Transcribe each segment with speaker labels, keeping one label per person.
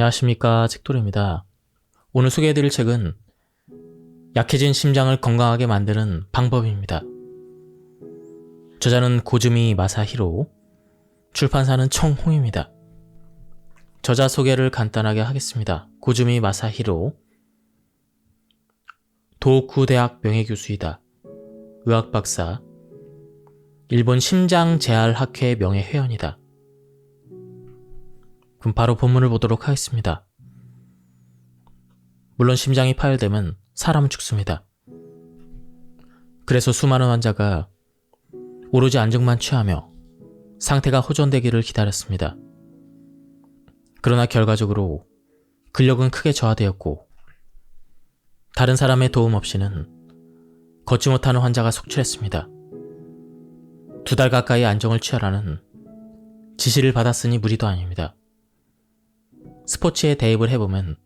Speaker 1: 안녕하십니까, 책돌입니다. 오늘 소개해드릴 책은 약해진 심장을 건강하게 만드는 방법입니다. 저자는 고즈미 마사히로, 출판사는 청홍입니다. 저자 소개를 간단하게 하겠습니다. 고즈미 마사히로, 도호쿠 대학 명예교수이다. 의학박사, 일본 심장재활학회 명예회원이다. 그럼 바로 본문을 보도록 하겠습니다. 물론 심장이 파열되면 사람은 죽습니다. 그래서 수많은 환자가 오로지 안정만 취하며 상태가 호전되기를 기다렸습니다. 그러나 결과적으로 근력은 크게 저하되었고 다른 사람의 도움 없이는 걷지 못하는 환자가 속출했습니다. 2달 가까이 안정을 취하라는 지시를 받았으니 무리도 아닙니다. 스포츠에 대입을 해보면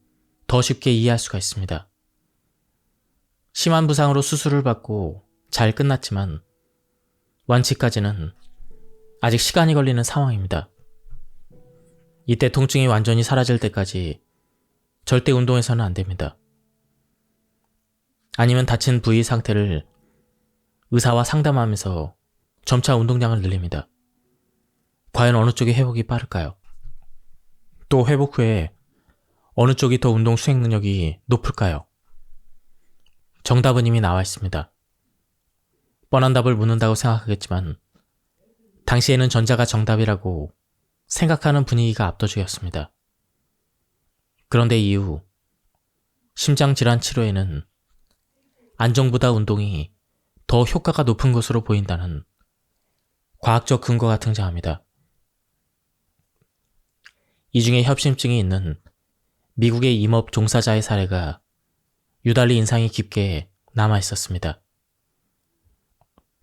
Speaker 1: 더 쉽게 이해할 수가 있습니다. 심한 부상으로 수술을 받고 잘 끝났지만 완치까지는 아직 시간이 걸리는 상황입니다. 이때 통증이 완전히 사라질 때까지 절대 운동해서는 안 됩니다. 아니면 다친 부위 상태를 의사와 상담하면서 점차 운동량을 늘립니다. 과연 어느 쪽이 회복이 빠를까요? 또 회복 후에 어느 쪽이 더 운동 수행 능력이 높을까요? 정답은 이미 나와 있습니다. 뻔한 답을 묻는다고 생각하겠지만 당시에는 전자가 정답이라고 생각하는 분위기가 압도적이었습니다. 그런데 이후 심장질환 치료에는 안정보다 운동이 더 효과가 높은 것으로 보인다는 과학적 근거가 등장합니다. 이 중에 협심증이 있는 미국의 임업 종사자의 사례가 유달리 인상이 깊게 남아 있었습니다.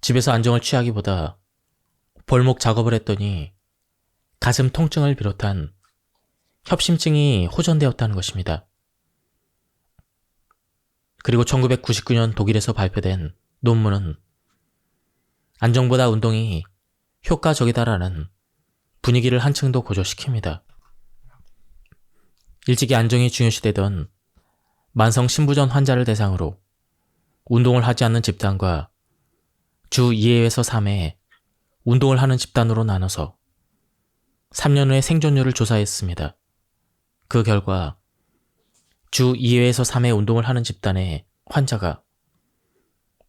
Speaker 1: 집에서 안정을 취하기보다 벌목 작업을 했더니 가슴 통증을 비롯한 협심증이 호전되었다는 것입니다. 그리고 1999년 독일에서 발표된 논문은 안정보다 운동이 효과적이다라는 분위기를 한층 더 고조시킵니다. 일찍이 안정이 중요시되던 만성 신부전 환자를 대상으로 운동을 하지 않는 집단과 주 2회에서 3회 운동을 하는 집단으로 나눠서 3년 후의 생존율을 조사했습니다. 그 결과 주 2회에서 3회 운동을 하는 집단의 환자가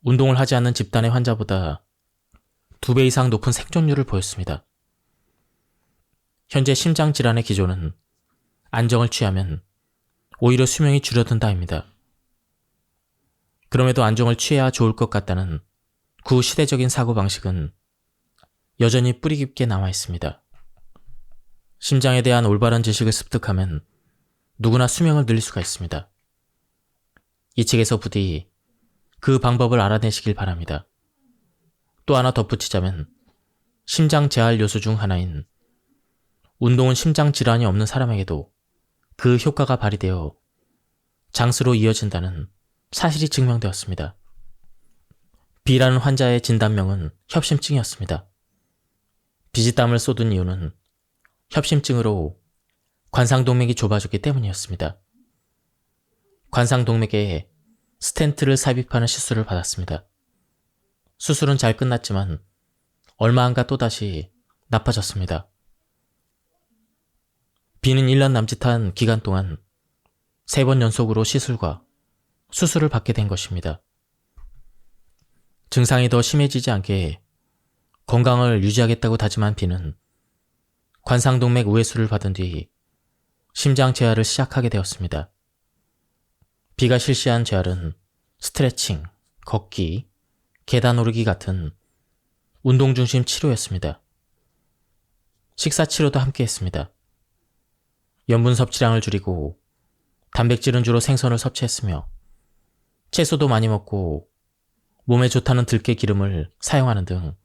Speaker 1: 운동을 하지 않는 집단의 환자보다 2배 이상 높은 생존율을 보였습니다. 현재 심장질환의 기조는 안정을 취하면 오히려 수명이 줄어든다입니다. 그럼에도 안정을 취해야 좋을 것 같다는 구시대적인 사고방식은 여전히 뿌리 깊게 남아 있습니다. 심장에 대한 올바른 지식을 습득하면 누구나 수명을 늘릴 수가 있습니다. 이 책에서 부디 그 방법을 알아내시길 바랍니다. 또 하나 덧붙이자면 심장 재활 요소 중 하나인 운동은 심장 질환이 없는 사람에게도 그 효과가 발휘되어 장수로 이어진다는 사실이 증명되었습니다. B라는 환자의 진단명은 협심증이었습니다. 비지땀을 쏟은 이유는 협심증으로 관상동맥이 좁아졌기 때문이었습니다. 관상동맥에 스텐트를 삽입하는 시술을 받았습니다. 수술은 잘 끝났지만 얼마 안가 또다시 나빠졌습니다. B는 1년 남짓한 기간 동안 3번 연속으로 시술과 수술을 받게 된 것입니다. 증상이 더 심해지지 않게 건강을 유지하겠다고 다짐한 B는 관상동맥 우회수를 받은 뒤 심장 재활을 시작하게 되었습니다. B가 실시한 재활은 스트레칭, 걷기, 계단 오르기 같은 운동 중심 치료였습니다. 식사 치료도 함께 했습니다. 염분 섭취량을 줄이고 단백질은 주로 생선을 섭취했으며 채소도 많이 먹고 몸에 좋다는 들깨 기름을 사용하는 등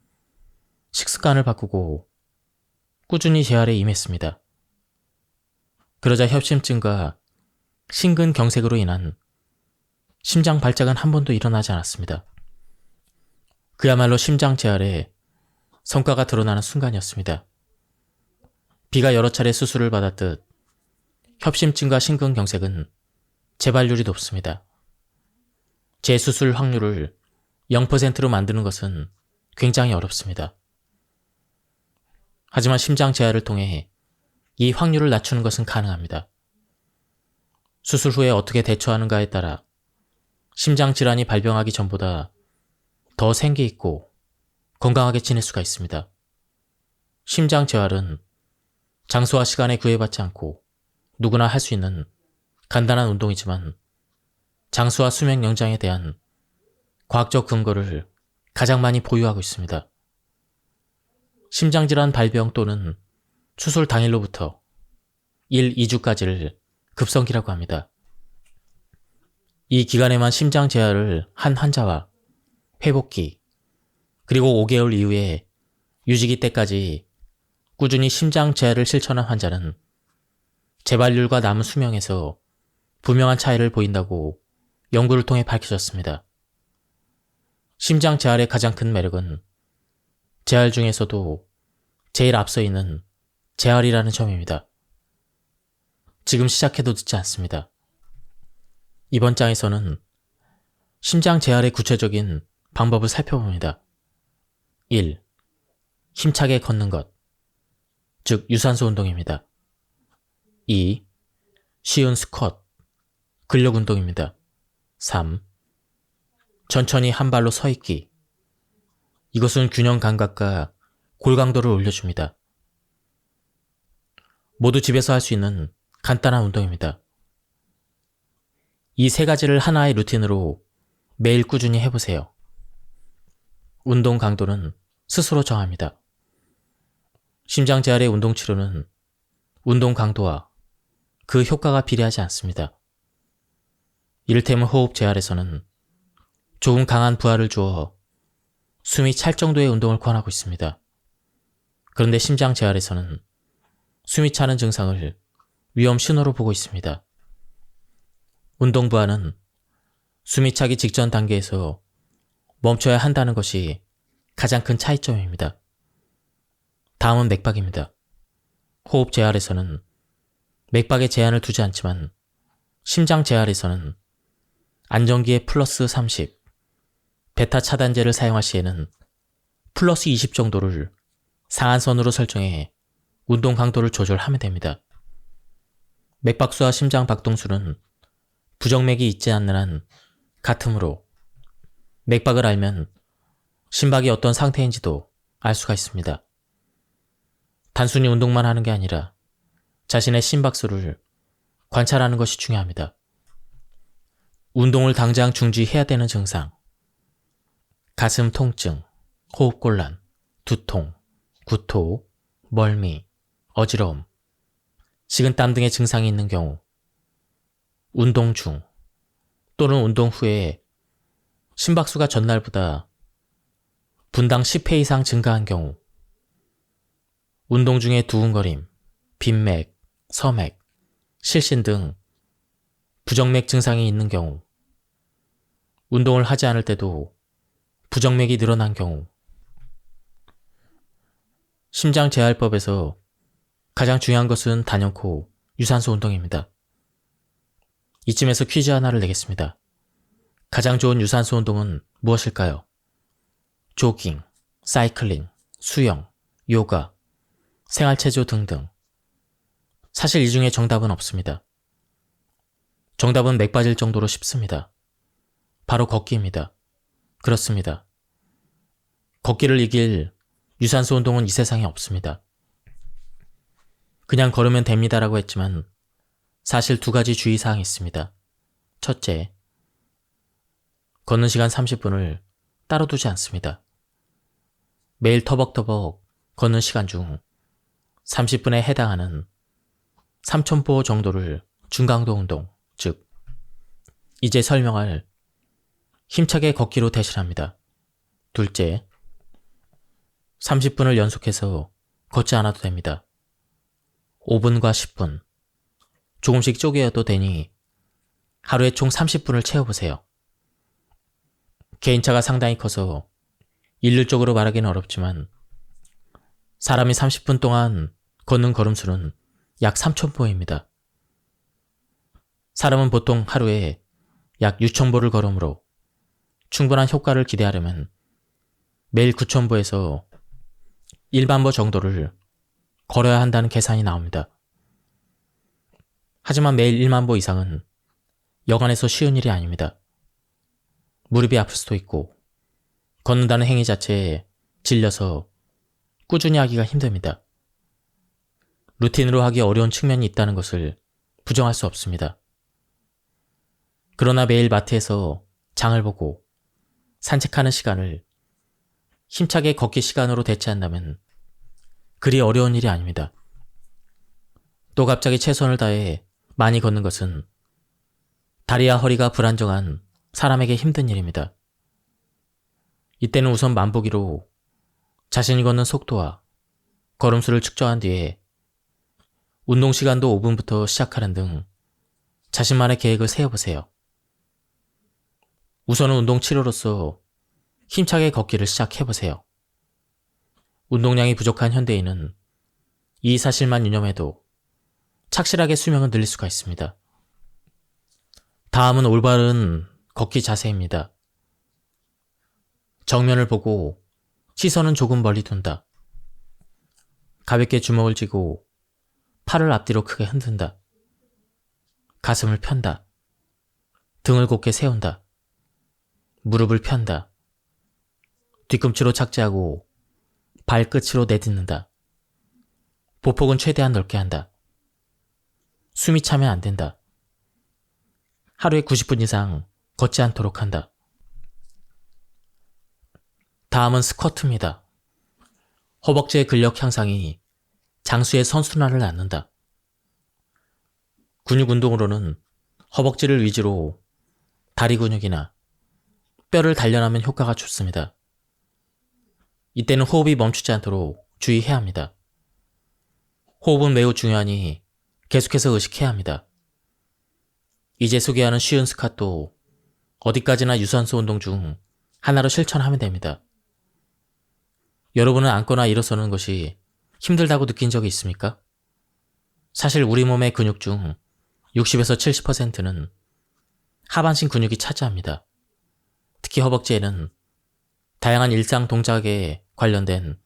Speaker 1: 식습관을 바꾸고 꾸준히 재활에 임했습니다. 그러자 협심증과 심근경색으로 인한 심장 발작은 한 번도 일어나지 않았습니다. 그야말로 심장 재활에 성과가 드러나는 순간이었습니다. B가 여러 차례 수술을 받았듯 협심증과 심근경색은 재발률이 높습니다. 재수술 확률을 0%로 만드는 것은 굉장히 어렵습니다. 하지만 심장 재활을 통해 이 확률을 낮추는 것은 가능합니다. 수술 후에 어떻게 대처하는가에 따라 심장 질환이 발병하기 전보다 더 생기 있고 건강하게 지낼 수가 있습니다. 심장 재활은 장소와 시간에 구애받지 않고 누구나 할 수 있는 간단한 운동이지만 장수와 수명 연장에 대한 과학적 근거를 가장 많이 보유하고 있습니다. 심장질환 발병 또는 수술 당일로부터 1, 2주까지를 급성기라고 합니다. 이 기간에만 심장 재활을 한 환자와 회복기, 그리고 5개월 이후에 유지기 때까지 꾸준히 심장 재활을 실천한 환자는 재발률과 남은 수명에서 분명한 차이를 보인다고 연구를 통해 밝혀졌습니다. 심장 재활의 가장 큰 매력은 재활 중에서도 제일 앞서 있는 재활이라는 점입니다. 지금 시작해도 늦지 않습니다. 이번 장에서는 심장 재활의 구체적인 방법을 살펴봅니다. 1. 힘차게 걷는 것, 즉 유산소 운동입니다. 2. 쉬운 스쿼트, 근력 운동입니다. 3. 천천히 한 발로 서 있기. 이것은 균형 감각과 골강도를 올려줍니다. 모두 집에서 할 수 있는 간단한 운동입니다. 이 세 가지를 하나의 루틴으로 매일 꾸준히 해보세요. 운동 강도는 스스로 정합니다. 심장 재활의 운동 치료는 운동 강도와 그 효과가 비례하지 않습니다. 이를테면 호흡 재활에서는 조금 강한 부하를 주어 숨이 찰 정도의 운동을 권하고 있습니다. 그런데 심장 재활에서는 숨이 차는 증상을 위험 신호로 보고 있습니다. 운동 부하는 숨이 차기 직전 단계에서 멈춰야 한다는 것이 가장 큰 차이점입니다. 다음은 맥박입니다. 호흡 재활에서는 맥박에 제한을 두지 않지만 심장 재활에서는 안정기에 플러스 30, 베타 차단제를 사용할 시에는 플러스 20 정도를 상한선으로 설정해 운동 강도를 조절하면 됩니다. 맥박수와 심장 박동수는 부정맥이 있지 않는 한 같으므로 맥박을 알면 심박이 어떤 상태인지도 알 수가 있습니다. 단순히 운동만 하는 게 아니라 자신의 심박수를 관찰하는 것이 중요합니다. 운동을 당장 중지해야 되는 증상, 가슴 통증, 호흡곤란, 두통, 구토, 멀미, 어지러움, 식은땀 등의 증상이 있는 경우, 운동 중 또는 운동 후에 심박수가 전날보다 분당 10회 이상 증가한 경우, 운동 중에 두근거림, 빈맥, 서맥, 실신 등 부정맥 증상이 있는 경우, 운동을 하지 않을 때도 부정맥이 늘어난 경우, 심장 재활법에서 가장 중요한 것은 단연코 유산소 운동입니다. 이쯤에서 퀴즈 하나를 내겠습니다. 가장 좋은 유산소 운동은 무엇일까요? 조깅, 사이클링, 수영, 요가, 생활체조 등등. 사실 이 중에 정답은 없습니다. 정답은 맥 빠질 정도로 쉽습니다. 바로 걷기입니다. 그렇습니다. 걷기를 이길 유산소 운동은 이 세상에 없습니다. 그냥 걸으면 됩니다라고 했지만 사실 두 가지 주의사항이 있습니다. 첫째, 걷는 시간 30분을 따로 두지 않습니다. 매일 터벅터벅 걷는 시간 중 30분에 해당하는 3000보 정도를 중강도 운동, 즉 이제 설명할 힘차게 걷기로 대신합니다. 둘째, 30분을 연속해서 걷지 않아도 됩니다. 5분과 10분, 조금씩 쪼개어도 되니 하루에 총 30분을 채워보세요. 개인차가 상당히 커서 일률적으로 말하기는 어렵지만 사람이 30분 동안 걷는 걸음수는 약 3000보입니다. 사람은 보통 하루에 약 6,000보를 걸으므로 충분한 효과를 기대하려면 매일 9,000보에서 1만보 정도를 걸어야 한다는 계산이 나옵니다. 하지만 매일 1만보 이상은 여간해서 쉬운 일이 아닙니다. 무릎이 아플 수도 있고 걷는다는 행위 자체에 질려서 꾸준히 하기가 힘듭니다. 루틴으로 하기 어려운 측면이 있다는 것을 부정할 수 없습니다. 그러나 매일 마트에서 장을 보고 산책하는 시간을 힘차게 걷기 시간으로 대체한다면 그리 어려운 일이 아닙니다. 또 갑자기 최선을 다해 많이 걷는 것은 다리와 허리가 불안정한 사람에게 힘든 일입니다. 이때는 우선 만보기로 자신이 걷는 속도와 걸음수를 측정한 뒤에 운동 시간도 5분부터 시작하는 등 자신만의 계획을 세워보세요. 우선은 운동 치료로서 힘차게 걷기를 시작해보세요. 운동량이 부족한 현대인은 이 사실만 유념해도 착실하게 수명을 늘릴 수가 있습니다. 다음은 올바른 걷기 자세입니다. 정면을 보고 시선은 조금 멀리 둔다. 가볍게 주먹을 쥐고 팔을 앞뒤로 크게 흔든다. 가슴을 편다. 등을 곧게 세운다. 무릎을 편다. 뒤꿈치로 착지하고 발끝으로 내딛는다. 보폭은 최대한 넓게 한다. 숨이 차면 안 된다. 하루에 90분 이상 걷지 않도록 한다. 다음은 스쿼트입니다. 허벅지의 근력 향상이 장수의 선순환을 낳는다. 근육 운동으로는 허벅지를 위주로 다리 근육이나 뼈를 단련하면 효과가 좋습니다. 이때는 호흡이 멈추지 않도록 주의해야 합니다. 호흡은 매우 중요하니 계속해서 의식해야 합니다. 이제 소개하는 쉬운 스쿼트도 어디까지나 유산소 운동 중 하나로 실천하면 됩니다. 여러분은 앉거나 일어서는 것이 힘들다고 느낀 적이 있습니까? 사실 우리 몸의 근육 중 60에서 70%는 하반신 근육이 차지합니다. 특히 허벅지에는 다양한 일상 동작에 관련된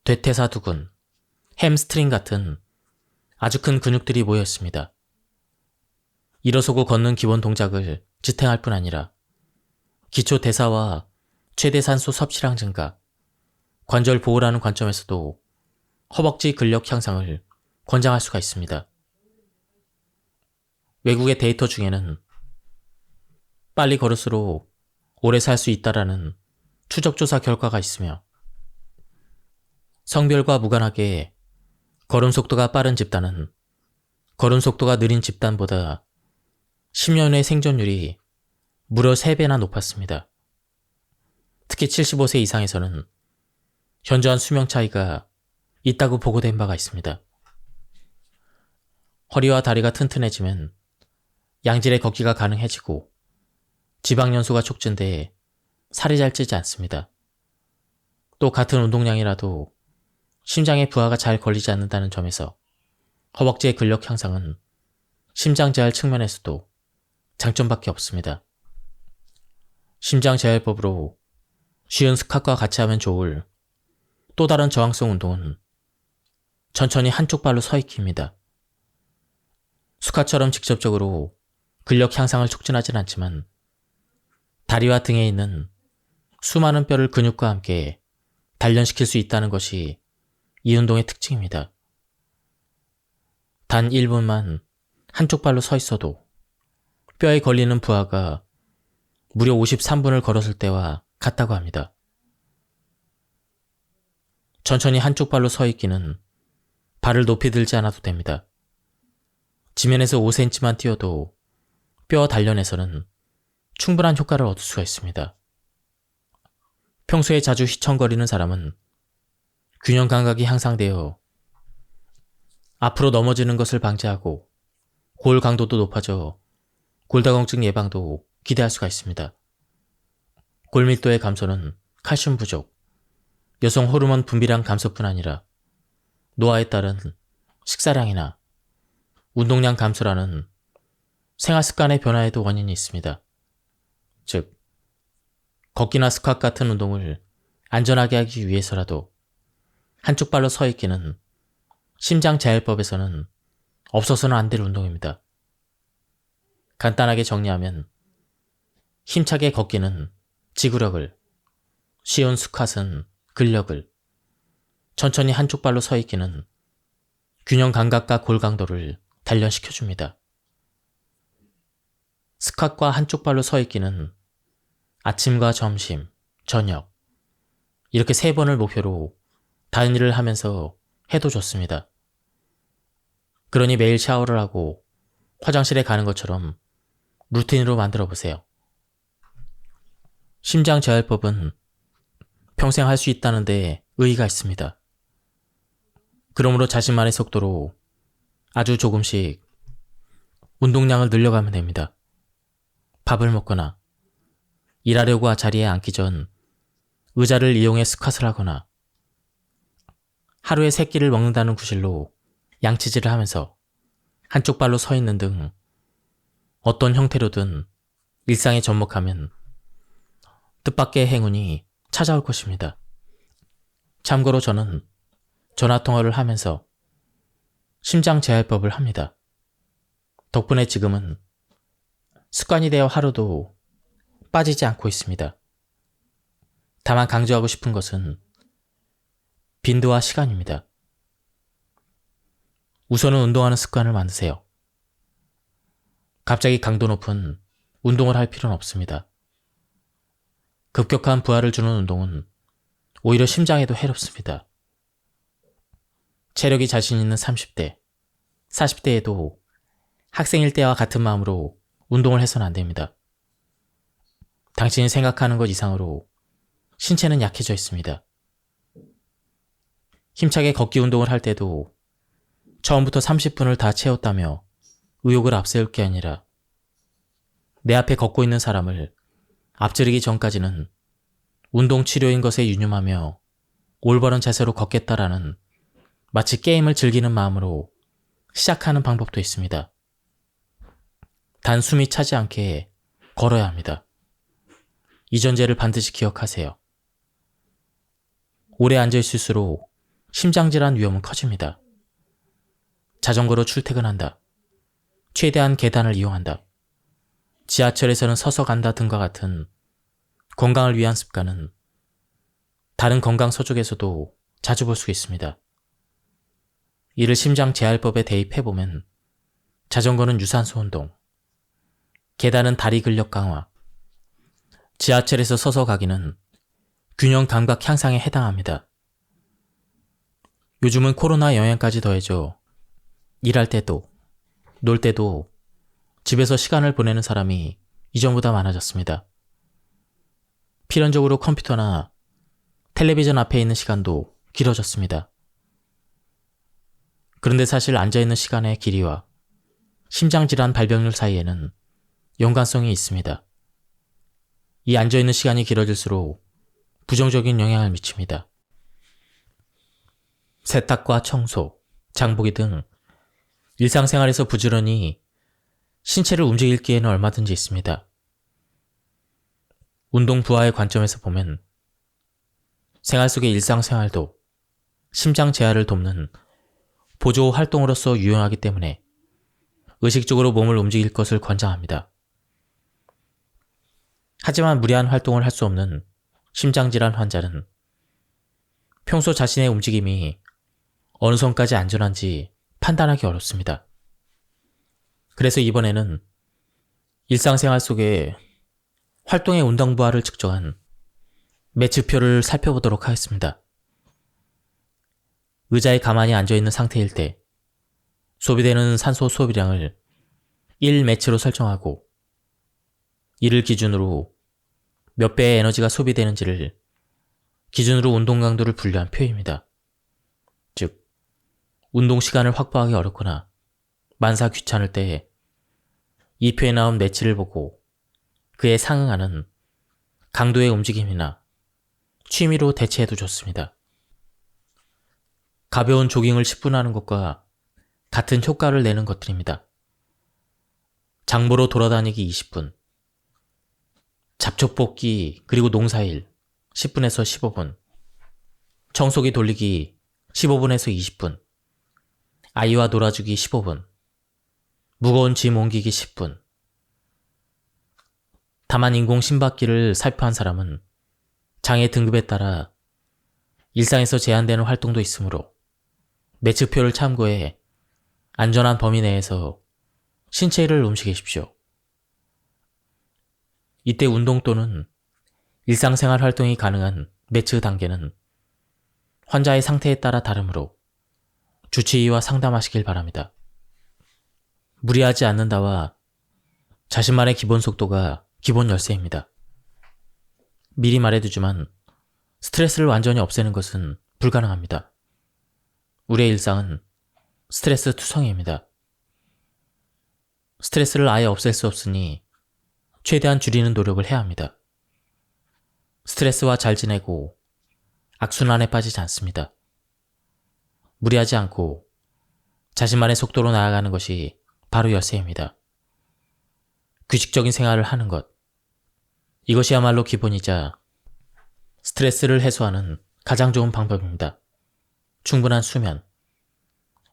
Speaker 1: 대퇴사두근, 햄스트링 같은 아주 큰 근육들이 모여 있습니다. 일어서고 걷는 기본 동작을 지탱할 뿐 아니라 기초 대사와 최대 산소 섭취량 증가, 관절 보호라는 관점에서도 허벅지 근력 향상을 권장할 수가 있습니다. 외국의 데이터 중에는 빨리 걸을수록 오래 살 수 있다라는 추적조사 결과가 있으며 성별과 무관하게 걸음 속도가 빠른 집단은 걸음 속도가 느린 집단보다 10년 의 생존율이 무려 3배나 높았습니다. 특히 75세 이상에서는 현저한 수명 차이가 있다고 보고된 바가 있습니다. 허리와 다리가 튼튼해지면 양질의 걷기가 가능해지고 지방 연소가 촉진돼 살이 잘 찌지 않습니다. 또 같은 운동량이라도 심장의 부하가 잘 걸리지 않는다는 점에서 허벅지의 근력 향상은 심장 제할 측면에서도 장점밖에 없습니다. 심장 제할법으로 쉬운 스쿼트와 같이 하면 좋을 또 다른 저항성 운동은 천천히 한쪽 발로 서 있기입니다. 스쿼트처럼 직접적으로 근력 향상을 촉진하진 않지만 다리와 등에 있는 수많은 뼈를 근육과 함께 단련시킬 수 있다는 것이 이 운동의 특징입니다. 단 1분만 한쪽 발로 서 있어도 뼈에 걸리는 부하가 무려 53분을 걸었을 때와 같다고 합니다. 천천히 한쪽 발로 서 있기는 발을 높이 들지 않아도 됩니다. 지면에서 5cm만 뛰어도 뼈 단련에서는 충분한 효과를 얻을 수가 있습니다. 평소에 자주 휘청거리는 사람은 균형 감각이 향상되어 앞으로 넘어지는 것을 방지하고 골 강도도 높아져 골다공증 예방도 기대할 수가 있습니다. 골밀도의 감소는 칼슘 부족, 여성 호르몬 분비량 감소뿐 아니라 노화에 따른 식사량이나 운동량 감소라는 생활 습관의 변화에도 원인이 있습니다. 즉, 걷기나 스쿼트 같은 운동을 안전하게 하기 위해서라도 한쪽 발로 서 있기는 심장재활법에서는 없어서는 안 될 운동입니다. 간단하게 정리하면 힘차게 걷기는 지구력을, 쉬운 스쿼트는 근력을, 천천히 한쪽 발로 서 있기는 균형 감각과 골강도를 단련시켜줍니다. 스쿼트와 한쪽 발로 서 있기는 아침과 점심, 저녁 이렇게 3번을 목표로 다른 일을 하면서 해도 좋습니다. 그러니 매일 샤워를 하고 화장실에 가는 것처럼 루틴으로 만들어 보세요. 심장재활법은 평생 할 수 있다는데 의의가 있습니다. 그러므로 자신만의 속도로 아주 조금씩 운동량을 늘려가면 됩니다. 밥을 먹거나 일하려고 자리에 앉기 전 의자를 이용해 스쿼트를 하거나 하루에 3끼를 먹는다는 구실로 양치질을 하면서 한쪽 발로 서 있는 등 어떤 형태로든 일상에 접목하면 뜻밖의 행운이 찾아올 것입니다. 참고로 저는 전화통화를 하면서 심장재활법을 합니다. 덕분에 지금은 습관이 되어 하루도 빠지지 않고 있습니다. 다만 강조하고 싶은 것은 빈도와 시간입니다. 우선은 운동하는 습관을 만드세요. 갑자기 강도 높은 운동을 할 필요는 없습니다. 급격한 부하를 주는 운동은 오히려 심장에도 해롭습니다. 체력이 자신 있는 30대, 40대에도 학생일 때와 같은 마음으로 운동을 해서는 안 됩니다. 당신이 생각하는 것 이상으로 신체는 약해져 있습니다. 힘차게 걷기 운동을 할 때도 처음부터 30분을 다 채웠다며 의욕을 앞세울 게 아니라 내 앞에 걷고 있는 사람을 앞지르기 전까지는 운동 치료인 것에 유념하며 올바른 자세로 걷겠다라는 마치 게임을 즐기는 마음으로 시작하는 방법도 있습니다. 단 숨이 차지 않게 걸어야 합니다. 이 전제를 반드시 기억하세요. 오래 앉아있을수록 심장질환 위험은 커집니다. 자전거로 출퇴근한다. 최대한 계단을 이용한다. 지하철에서는 서서 간다 등과 같은 건강을 위한 습관은 다른 건강 서적에서도 자주 볼 수 있습니다. 이를 심장재활법에 대입해보면 자전거는 유산소 운동, 계단은 다리 근력 강화, 지하철에서 서서 가기는 균형 감각 향상에 해당합니다. 요즘은 코로나 영향까지 더해져 일할 때도, 놀 때도 집에서 시간을 보내는 사람이 이전보다 많아졌습니다. 필연적으로 컴퓨터나 텔레비전 앞에 있는 시간도 길어졌습니다. 그런데 사실 앉아있는 시간의 길이와 심장질환 발병률 사이에는 연관성이 있습니다. 이 앉아있는 시간이 길어질수록 부정적인 영향을 미칩니다. 세탁과 청소, 장보기 등 일상생활에서 부지런히 신체를 움직일 기회는 얼마든지 있습니다. 운동 부하의 관점에서 보면 생활 속의 일상생활도 심장 재활을 돕는 보조 활동으로서 유용하기 때문에 의식적으로 몸을 움직일 것을 권장합니다. 하지만 무리한 활동을 할 수 없는 심장질환 환자는 평소 자신의 움직임이 어느 선까지 안전한지 판단하기 어렵습니다. 그래서 이번에는 일상생활 속에 활동의 운동 부하를 측정한 매치표를 살펴보도록 하겠습니다. 의자에 가만히 앉아있는 상태일 때 소비되는 산소 소비량을 1매치로 설정하고 이를 기준으로 몇 배의 에너지가 소비되는지를 기준으로 운동 강도를 분류한 표입니다. 즉, 운동 시간을 확보하기 어렵거나 만사 귀찮을 때 이 표에 나온 매치를 보고 그에 상응하는 강도의 움직임이나 취미로 대체해도 좋습니다. 가벼운 조깅을 10분 하는 것과 같은 효과를 내는 것들입니다. 장보러 돌아다니기 20분, 잡초 뽑기 그리고 농사일 10분에서 15분, 청소기 돌리기 15분에서 20분, 아이와 놀아주기 15분, 무거운 짐 옮기기 10분. 다만 인공 심박기를 살포한 사람은 장애 등급에 따라 일상에서 제한되는 활동도 있으므로 매측표를 참고해 안전한 범위 내에서 신체를 움직이십시오. 이때 운동 또는 일상생활 활동이 가능한 매측 단계는 환자의 상태에 따라 다르므로 주치의와 상담하시길 바랍니다. 무리하지 않는다와 자신만의 기본 속도가 기본 열쇠입니다. 미리 말해두지만 스트레스를 완전히 없애는 것은 불가능합니다. 우리의 일상은 스트레스 투성이입니다. 스트레스를 아예 없앨 수 없으니 최대한 줄이는 노력을 해야 합니다. 스트레스와 잘 지내고 악순환에 빠지지 않습니다. 무리하지 않고 자신만의 속도로 나아가는 것이 바로 열쇠입니다. 규칙적인 생활을 하는 것, 이것이야말로 기본이자 스트레스를 해소하는 가장 좋은 방법입니다. 충분한 수면,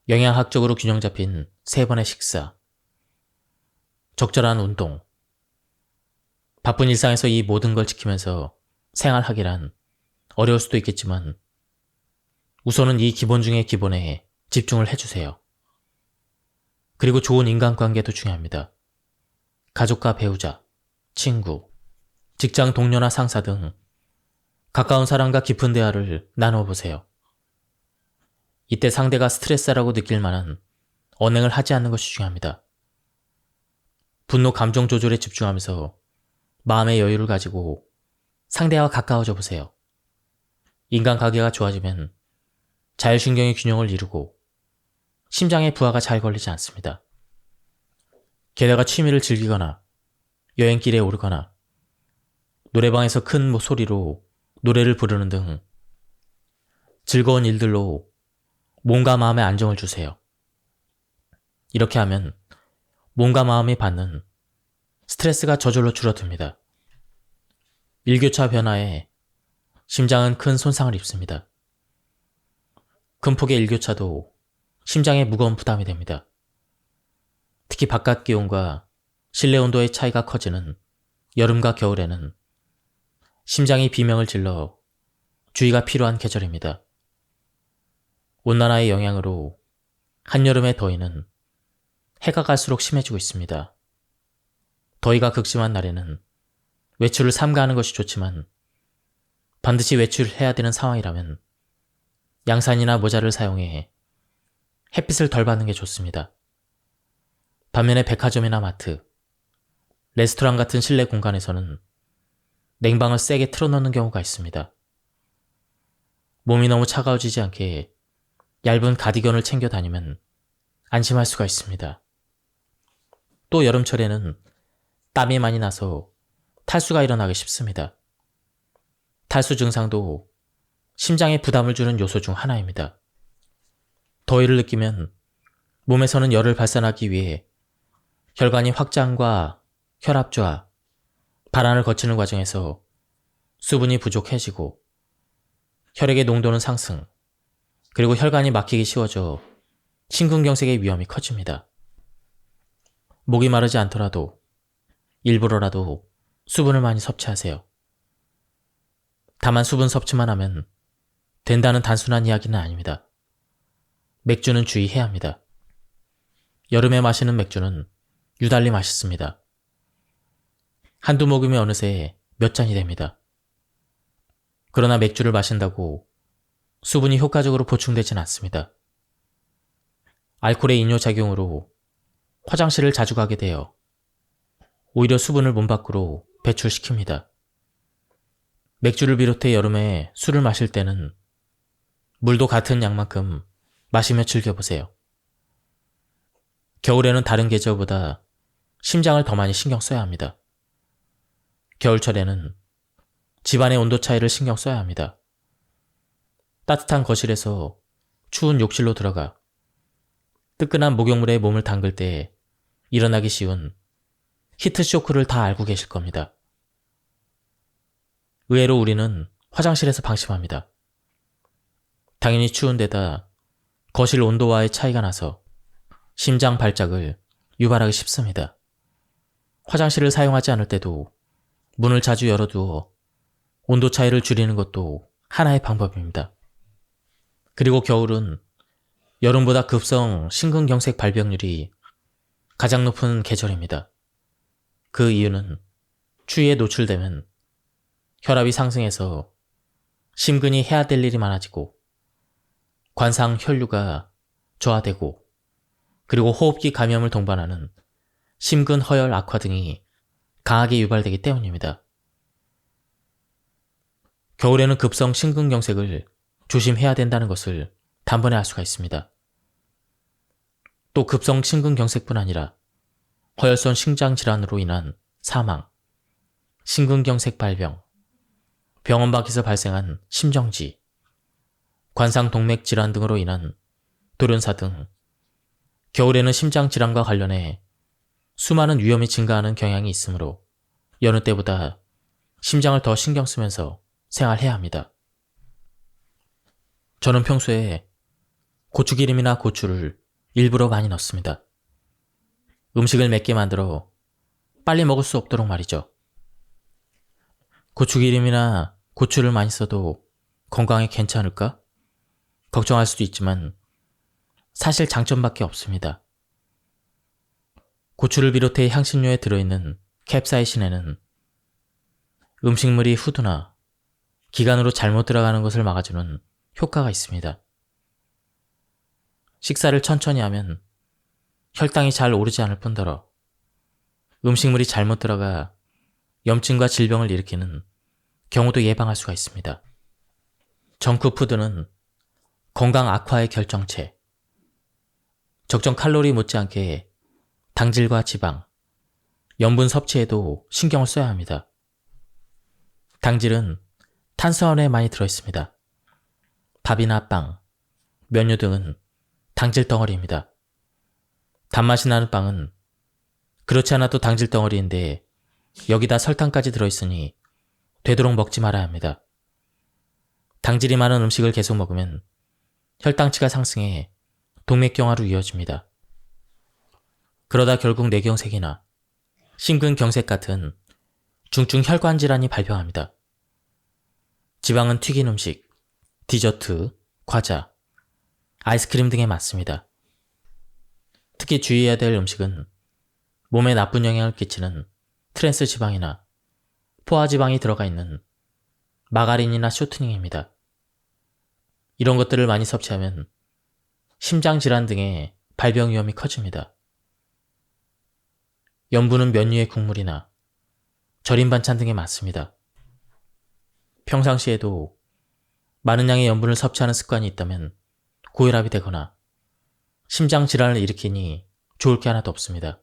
Speaker 1: 영양학적으로 균형 잡힌 3번의 식사, 적절한 운동. 바쁜 일상에서 이 모든 걸 지키면서 생활하기란 어려울 수도 있겠지만 우선은 이 기본 중의 기본에 집중을 해주세요. 그리고 좋은 인간관계도 중요합니다. 가족과 배우자, 친구, 직장 동료나 상사 등 가까운 사람과 깊은 대화를 나눠보세요. 이때 상대가 스트레스라고 느낄 만한 언행을 하지 않는 것이 중요합니다. 분노 감정 조절에 집중하면서 마음의 여유를 가지고 상대와 가까워져 보세요. 인간관계가 좋아지면 자율신경의 균형을 이루고 심장의 부하가 잘 걸리지 않습니다. 게다가 취미를 즐기거나 여행길에 오르거나 노래방에서 큰 소리로 노래를 부르는 등 즐거운 일들로 몸과 마음에 안정을 주세요. 이렇게 하면 몸과 마음이 받는 스트레스가 저절로 줄어듭니다. 일교차 변화에 심장은 큰 손상을 입습니다. 큰 폭의 일교차도 심장에 무거운 부담이 됩니다. 특히 바깥 기온과 실내 온도의 차이가 커지는 여름과 겨울에는 심장이 비명을 질러 주의가 필요한 계절입니다. 온난화의 영향으로 한여름의 더위는 해가 갈수록 심해지고 있습니다. 더위가 극심한 날에는 외출을 삼가하는 것이 좋지만 반드시 외출해야 되는 상황이라면 양산이나 모자를 사용해 햇빛을 덜 받는 게 좋습니다. 반면에 백화점이나 마트, 레스토랑 같은 실내 공간에서는 냉방을 세게 틀어놓는 경우가 있습니다. 몸이 너무 차가워지지 않게 얇은 가디건을 챙겨 다니면 안심할 수가 있습니다. 또 여름철에는 땀이 많이 나서 탈수가 일어나기 쉽습니다. 탈수 증상도 심장에 부담을 주는 요소 중 하나입니다. 더위를 느끼면 몸에서는 열을 발산하기 위해 혈관이 확장과 혈압좌, 발안을 거치는 과정에서 수분이 부족해지고 혈액의 농도는 상승, 그리고 혈관이 막히기 쉬워져 심근경색의 위험이 커집니다. 목이 마르지 않더라도 일부러라도 수분을 많이 섭취하세요. 다만 수분 섭취만 하면 된다는 단순한 이야기는 아닙니다. 맥주는 주의해야 합니다. 여름에 마시는 맥주는 유달리 맛있습니다. 한두 모금이 어느새 몇 잔이 됩니다. 그러나 맥주를 마신다고 수분이 효과적으로 보충되진 않습니다. 알코올의 이뇨작용으로 화장실을 자주 가게 되어 오히려 수분을 몸 밖으로 배출시킵니다. 맥주를 비롯해 여름에 술을 마실 때는 물도 같은 양만큼 마시며 즐겨보세요. 겨울에는 다른 계절보다 심장을 더 많이 신경 써야 합니다. 겨울철에는 집안의 온도 차이를 신경 써야 합니다. 따뜻한 거실에서 추운 욕실로 들어가 뜨끈한 목욕물에 몸을 담글 때 일어나기 쉬운 히트쇼크를 다 알고 계실 겁니다. 의외로 우리는 화장실에서 방심합니다. 당연히 추운 데다 거실 온도와의 차이가 나서 심장 발작을 유발하기 쉽습니다. 화장실을 사용하지 않을 때도 문을 자주 열어두어 온도 차이를 줄이는 것도 하나의 방법입니다. 그리고 겨울은 여름보다 급성 심근경색 발병률이 가장 높은 계절입니다. 그 이유는 추위에 노출되면 혈압이 상승해서 심근이 해야 될 일이 많아지고 관상 혈류가 저하되고 그리고 호흡기 감염을 동반하는 심근 허열 악화 등이 강하게 유발되기 때문입니다. 겨울에는 급성 심근경색을 조심해야 된다는 것을 단번에 알 수가 있습니다. 또 급성 심근경색뿐 아니라 허혈성 심장질환으로 인한 사망, 심근경색 발병, 병원 밖에서 발생한 심정지, 관상동맥질환 등으로 인한 돌연사 등 겨울에는 심장질환과 관련해 수많은 위험이 증가하는 경향이 있으므로 여느 때보다 심장을 더 신경 쓰면서 생활해야 합니다. 저는 평소에 고추기름이나 고추를 일부러 많이 넣습니다. 음식을 맵게 만들어 빨리 먹을 수 없도록 말이죠. 고추기름이나 고추를 많이 써도 건강에 괜찮을까? 걱정할 수도 있지만 사실 장점밖에 없습니다. 고추를 비롯해 향신료에 들어있는 캡사이신에는 음식물이 후두나 기관으로 잘못 들어가는 것을 막아주는 효과가 있습니다. 식사를 천천히 하면 혈당이 잘 오르지 않을 뿐더러 음식물이 잘못 들어가 염증과 질병을 일으키는 경우도 예방할 수가 있습니다. 정크푸드는 건강 악화의 결정체, 적정 칼로리 못지않게 당질과 지방, 염분 섭취에도 신경을 써야 합니다. 당질은 탄수화물에 많이 들어있습니다. 밥이나 빵, 면류 등은 당질 덩어리입니다. 단맛이 나는 빵은 그렇지 않아도 당질 덩어리인데 여기다 설탕까지 들어있으니 되도록 먹지 말아야 합니다. 당질이 많은 음식을 계속 먹으면 혈당치가 상승해 동맥경화로 이어집니다. 그러다 결국 뇌경색이나 심근경색 같은 중증 혈관 질환이 발병합니다. 지방은 튀긴 음식, 디저트, 과자, 아이스크림 등에 많습니다. 특히 주의해야 될 음식은 몸에 나쁜 영향을 끼치는 트랜스 지방이나 포화 지방이 들어가 있는 마가린이나 쇼트닝입니다. 이런 것들을 많이 섭취하면 심장 질환 등의 발병 위험이 커집니다. 염분은 면류의 국물이나 절인 반찬 등에 많습니다. 평상시에도 많은 양의 염분을 섭취하는 습관이 있다면 고혈압이 되거나 심장 질환을 일으키니 좋을 게 하나도 없습니다.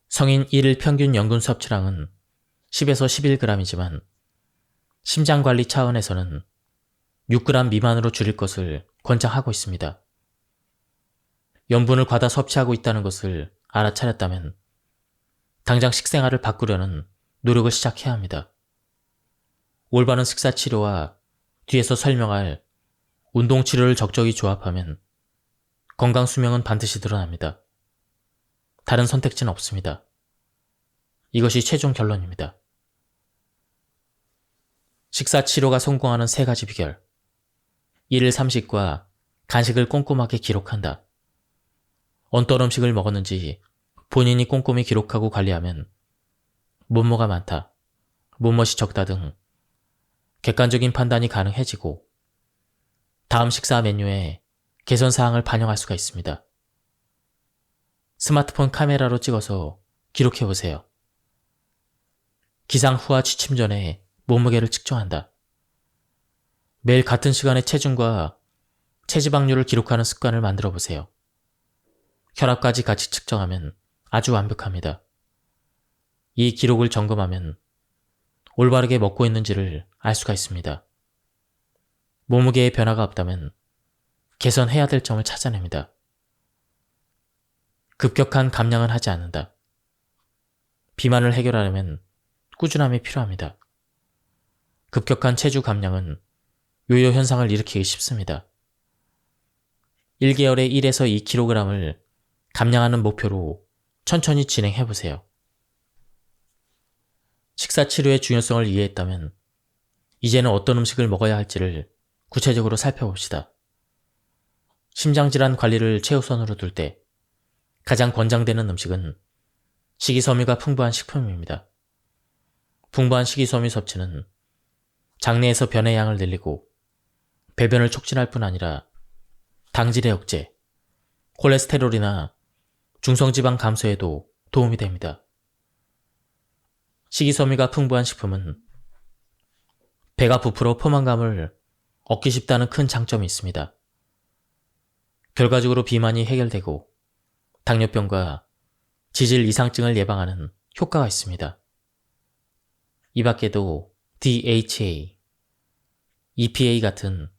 Speaker 1: 성인 1일 평균 염분 섭취량은 10에서 11g이지만 심장관리 차원에서는 6g 미만으로 줄일 것을 권장하고 있습니다. 염분을 과다 섭취하고 있다는 것을 알아차렸다면 당장 식생활을 바꾸려는 노력을 시작해야 합니다. 올바른 식사 치료와 뒤에서 설명할 운동 치료를 적절히 조합하면 건강 수명은 반드시 드러납니다. 다른 선택지는 없습니다. 이것이 최종 결론입니다. 식사 치료가 성공하는 3가지 비결. 1일 3식과 간식을 꼼꼼하게 기록한다. 어떤 음식을 먹었는지 본인이 꼼꼼히 기록하고 관리하면 뭐뭐가 많다, 뭐뭇이 적다 등 객관적인 판단이 가능해지고 다음 식사 메뉴에 개선 사항을 반영할 수가 있습니다. 스마트폰 카메라로 찍어서 기록해보세요. 기상 후와 취침 전에 몸무게를 측정한다. 매일 같은 시간에 체중과 체지방률을 기록하는 습관을 만들어 보세요. 혈압까지 같이 측정하면 아주 완벽합니다. 이 기록을 점검하면 올바르게 먹고 있는지를 알 수가 있습니다. 몸무게에 변화가 없다면 개선해야 될 점을 찾아냅니다. 급격한 감량은 하지 않는다. 비만을 해결하려면 꾸준함이 필요합니다. 급격한 체중 감량은 요요 현상을 일으키기 쉽습니다. 1개월에 1에서 2kg을 감량하는 목표로 천천히 진행해보세요. 식사 치료의 중요성을 이해했다면 이제는 어떤 음식을 먹어야 할지를 구체적으로 살펴봅시다. 심장질환 관리를 최우선으로 둘 때 가장 권장되는 음식은 식이섬유가 풍부한 식품입니다. 풍부한 식이섬유 섭취는 장내에서 변의 양을 늘리고 배변을 촉진할 뿐 아니라 당질의 억제, 콜레스테롤이나 중성지방 감소에도 도움이 됩니다. 식이섬유가 풍부한 식품은 배가 부풀어 포만감을 얻기 쉽다는 큰 장점이 있습니다. 결과적으로 비만이 해결되고 당뇨병과 지질 이상증을 예방하는 효과가 있습니다. 이 밖에도 DHA, EPA 같은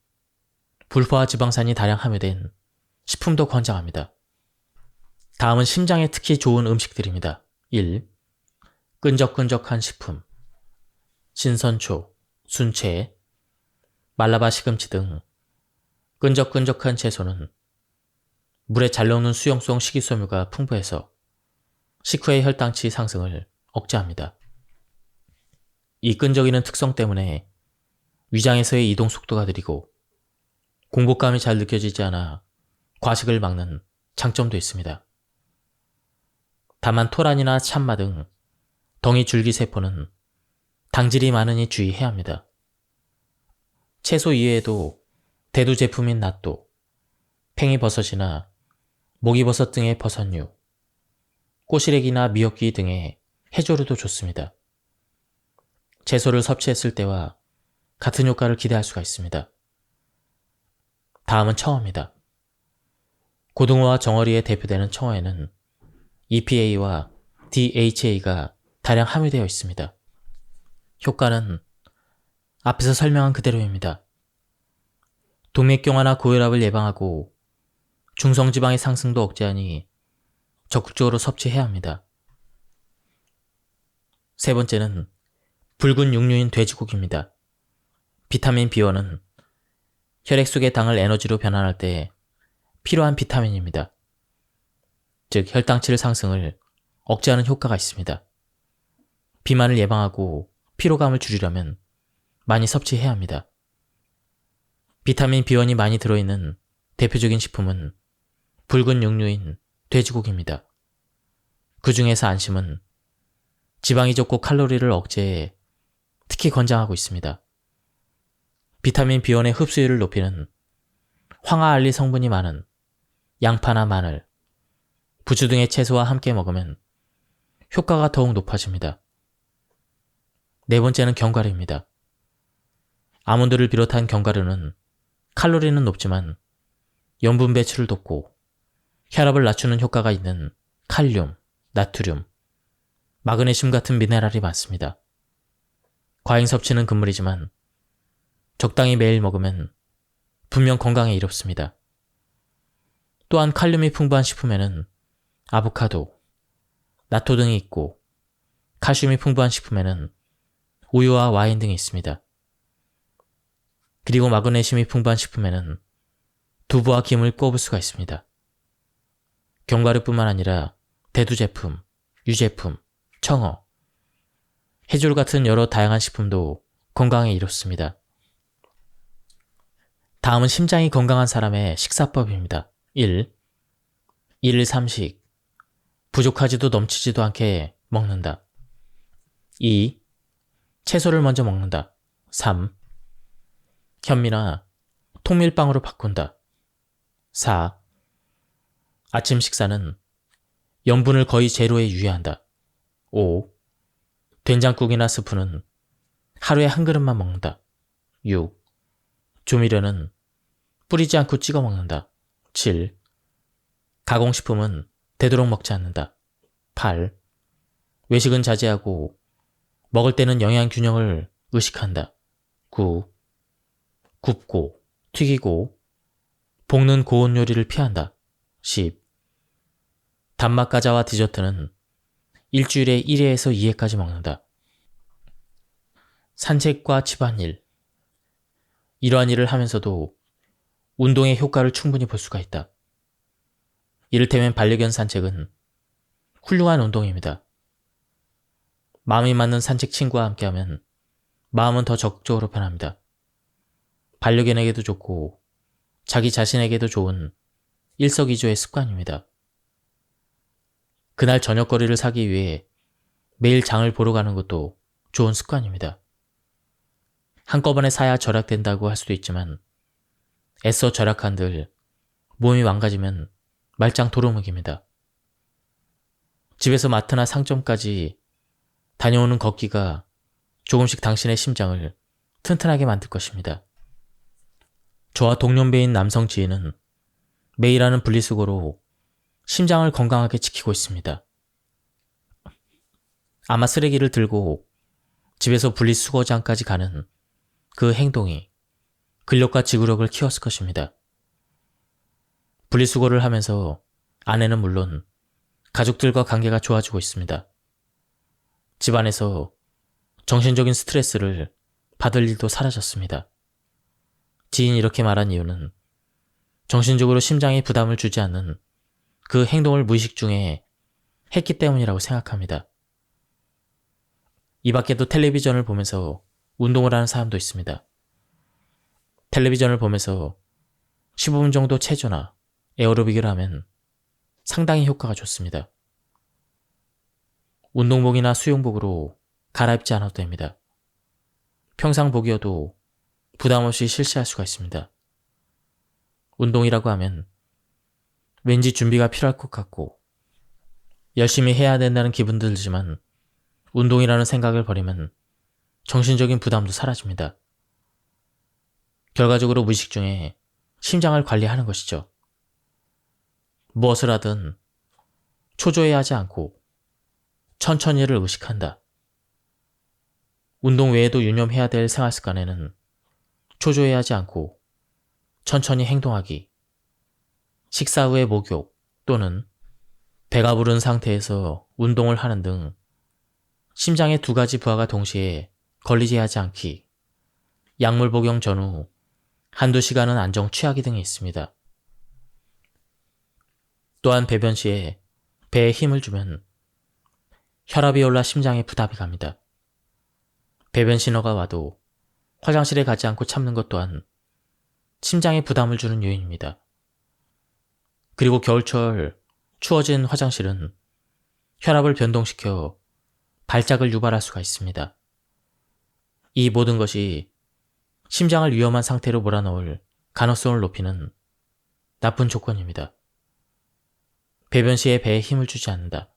Speaker 1: 불포화 지방산이 다량 함유된 식품도 권장합니다. 다음은 심장에 특히 좋은 음식들입니다. 1. 끈적끈적한 식품. 신선초, 순채, 말라바 시금치 등 끈적끈적한 채소는 물에 잘 녹는 수용성 식이섬유가 풍부해서 식후의 혈당치 상승을 억제합니다. 이 끈적이는 특성 때문에 위장에서의 이동 속도가 느리고 공복감이 잘 느껴지지 않아 과식을 막는 장점도 있습니다. 다만 토란이나 참마 등 덩이 줄기세포는 당질이 많으니 주의해야 합니다. 채소 이외에도 대두 제품인 낫또, 팽이버섯이나 목이버섯 등의 버섯류, 꼬시래기나 미역귀 등의 해조류도 좋습니다. 채소를 섭취했을 때와 같은 효과를 기대할 수가 있습니다. 다음은 청어입니다. 고등어와 정어리에 대표되는 청어에는 EPA와 DHA가 다량 함유되어 있습니다. 효과는 앞에서 설명한 그대로입니다. 동맥경화나 고혈압을 예방하고 중성지방의 상승도 억제하니 적극적으로 섭취해야 합니다. 세 번째는 붉은 육류인 돼지고기입니다. 비타민 B1은 혈액 속의 당을 에너지로 변환할 때 필요한 비타민입니다. 즉 혈당치를 상승을 억제하는 효과가 있습니다. 비만을 예방하고 피로감을 줄이려면 많이 섭취해야 합니다. 비타민 B1이 많이 들어있는 대표적인 식품은 붉은 육류인 돼지고기입니다. 그 중에서 안심은 지방이 적고 칼로리를 억제해 특히 권장하고 있습니다. 비타민 B1의 흡수율을 높이는 황화알리 성분이 많은 양파나 마늘, 부추 등의 채소와 함께 먹으면 효과가 더욱 높아집니다. 네 번째는 견과류입니다. 아몬드를 비롯한 견과류는 칼로리는 높지만 염분 배출을 돕고 혈압을 낮추는 효과가 있는 칼륨, 나트륨, 마그네슘 같은 미네랄이 많습니다. 과잉 섭취는 금물이지만 적당히 매일 먹으면 분명 건강에 이롭습니다. 또한 칼륨이 풍부한 식품에는 아보카도, 나토 등이 있고 칼슘이 풍부한 식품에는 우유와 와인 등이 있습니다. 그리고 마그네슘이 풍부한 식품에는 두부와 김을 꼽을 수가 있습니다. 견과류뿐만 아니라 대두 제품, 유제품, 청어, 해조류 같은 여러 다양한 식품도 건강에 이롭습니다. 다음은 심장이 건강한 사람의 식사법입니다. 1. 1일 3식. 부족하지도 넘치지도 않게 먹는다. 2. 채소를 먼저 먹는다. 3. 현미나 통밀빵으로 바꾼다. 4. 아침 식사는 염분을 거의 제로에 유예한다. 5. 된장국이나 스프는 하루에 한 그릇만 먹는다. 6. 조미료는 뿌리지 않고 찍어 먹는다. 7. 가공식품은 되도록 먹지 않는다. 8. 외식은 자제하고 먹을 때는 영양 균형을 의식한다. 9. 굽고, 튀기고, 볶는 고온 요리를 피한다. 10. 단맛 과자와 디저트는 일주일에 1회에서 2회까지 먹는다. 산책과 집안일. 이러한 일을 하면서도 운동의 효과를 충분히 볼 수가 있다. 이를테면 반려견 산책은 훌륭한 운동입니다. 마음이 맞는 산책 친구와 함께하면 마음은 더 적극적으로 변합니다. 반려견에게도 좋고 자기 자신에게도 좋은 일석이조의 습관입니다. 그날 저녁거리를 사기 위해 매일 장을 보러 가는 것도 좋은 습관입니다. 한꺼번에 사야 절약된다고 할 수도 있지만 애써 절약한들 몸이 망가지면 말짱 도루묵입니다. 집에서 마트나 상점까지 다녀오는 걷기가 조금씩 당신의 심장을 튼튼하게 만들 것입니다. 저와 동년배인 남성 지인은 매일 하는 분리수거로 심장을 건강하게 지키고 있습니다. 아마 쓰레기를 들고 집에서 분리수거장까지 가는 그 행동이 근력과 지구력을 키웠을 것입니다. 분리수거를 하면서 아내는 물론 가족들과 관계가 좋아지고 있습니다. 집안에서 정신적인 스트레스를 받을 일도 사라졌습니다. 지인이 이렇게 말한 이유는 정신적으로 심장에 부담을 주지 않는 그 행동을 무의식 중에 했기 때문이라고 생각합니다. 이 밖에도 텔레비전을 보면서 운동을 하는 사람도 있습니다. 텔레비전을 보면서 15분 정도 체조나 에어로빅을 하면 상당히 효과가 좋습니다. 운동복이나 수영복으로 갈아입지 않아도 됩니다. 평상복이어도 부담 없이 실시할 수가 있습니다. 운동이라고 하면 왠지 준비가 필요할 것 같고 열심히 해야 된다는 기분 들지만 운동이라는 생각을 버리면 정신적인 부담도 사라집니다. 결과적으로 무의식 중에 심장을 관리하는 것이죠. 무엇을 하든 초조해하지 않고 천천히를 의식한다. 운동 외에도 유념해야 될 생활 습관에는 초조해하지 않고 천천히 행동하기, 식사 후의 목욕 또는 배가 부른 상태에서 운동을 하는 등 심장의 두 가지 부하가 동시에 걸리지 하지 않기, 약물 복용 전후 한두 시간은 안정 취하기 등이 있습니다. 또한 배변 시에 배에 힘을 주면 혈압이 올라 심장에 부담이 갑니다. 배변 신호가 와도 화장실에 가지 않고 참는 것 또한 심장에 부담을 주는 요인입니다. 그리고 겨울철 추워진 화장실은 혈압을 변동시켜 발작을 유발할 수가 있습니다. 이 모든 것이 심장을 위험한 상태로 몰아넣을 가능성을 높이는 나쁜 조건입니다. 배변 시에 배에 힘을 주지 않는다.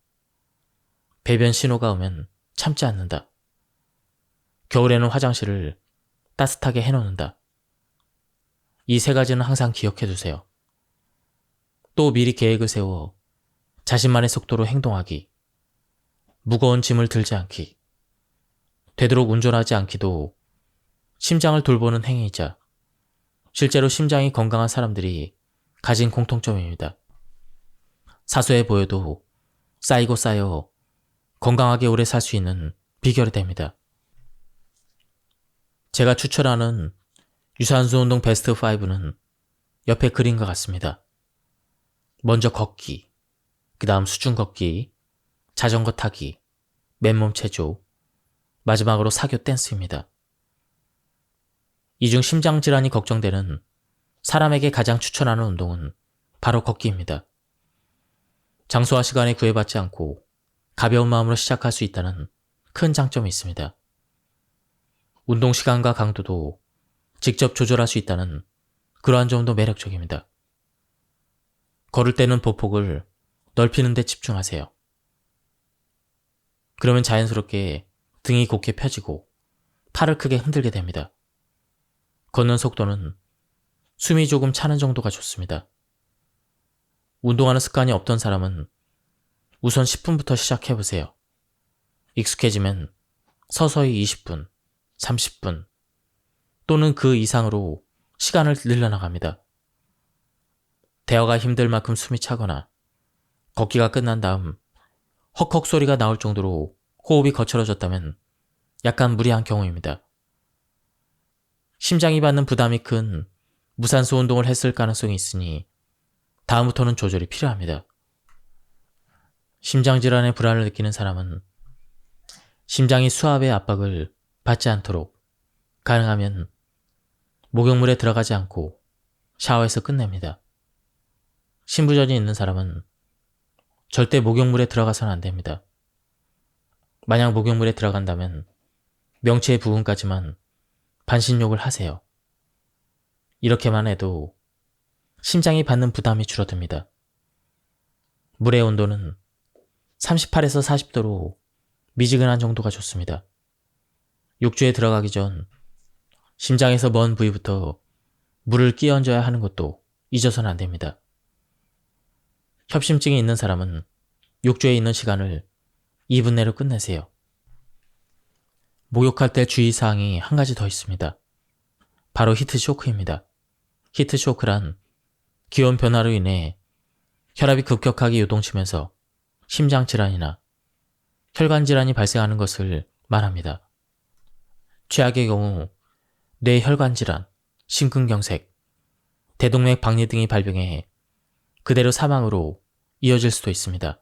Speaker 1: 배변 신호가 오면 참지 않는다. 겨울에는 화장실을 따뜻하게 해놓는다. 이 세 가지는 항상 기억해 두세요. 또 미리 계획을 세워 자신만의 속도로 행동하기, 무거운 짐을 들지 않기, 되도록 운전하지 않기도 심장을 돌보는 행위이자 실제로 심장이 건강한 사람들이 가진 공통점입니다. 사소해 보여도 쌓이고 쌓여 건강하게 오래 살 수 있는 비결이 됩니다. 제가 추천하는 유산소 운동 베스트 5는 옆에 그린 것 같습니다. 먼저 걷기, 그 다음 수중 걷기, 자전거 타기, 맨몸 체조, 마지막으로 사교 댄스입니다. 이 중 심장 질환이 걱정되는 사람에게 가장 추천하는 운동은 바로 걷기입니다. 장소와 시간에 구애받지 않고 가벼운 마음으로 시작할 수 있다는 큰 장점이 있습니다. 운동 시간과 강도도 직접 조절할 수 있다는 그러한 점도 매력적입니다. 걸을 때는 보폭을 넓히는 데 집중하세요. 그러면 자연스럽게 등이 곧게 펴지고 팔을 크게 흔들게 됩니다. 걷는 속도는 숨이 조금 차는 정도가 좋습니다. 운동하는 습관이 없던 사람은 우선 10분부터 시작해보세요. 익숙해지면 서서히 20분, 30분 또는 그 이상으로 시간을 늘려나갑니다. 대화가 힘들 만큼 숨이 차거나 걷기가 끝난 다음 헉헉 소리가 나올 정도로 호흡이 거칠어졌다면 약간 무리한 경우입니다. 심장이 받는 부담이 큰 무산소 운동을 했을 가능성이 있으니 다음부터는 조절이 필요합니다. 심장질환의 불안을 느끼는 사람은 심장이 수압의 압박을 받지 않도록 가능하면 목욕물에 들어가지 않고 샤워해서 끝냅니다. 신부전이 있는 사람은 절대 목욕물에 들어가서는 안 됩니다. 만약 목욕물에 들어간다면 명치의 부분까지만 반신욕을 하세요. 이렇게만 해도 심장이 받는 부담이 줄어듭니다. 물의 온도는 38에서 40도로 미지근한 정도가 좋습니다. 욕조에 들어가기 전 심장에서 먼 부위부터 물을 끼얹어야 하는 것도 잊어서는 안 됩니다. 협심증이 있는 사람은 욕조에 있는 시간을 2분 내로 끝내세요. 목욕할 때 주의사항이 한 가지 더 있습니다. 바로 히트쇼크입니다. 히트쇼크란 기온 변화로 인해 혈압이 급격하게 요동치면서 심장질환이나 혈관질환이 발생하는 것을 말합니다. 최악의 경우 뇌혈관질환, 심근경색, 대동맥 박리 등이 발병해 그대로 사망으로 이어질 수도 있습니다.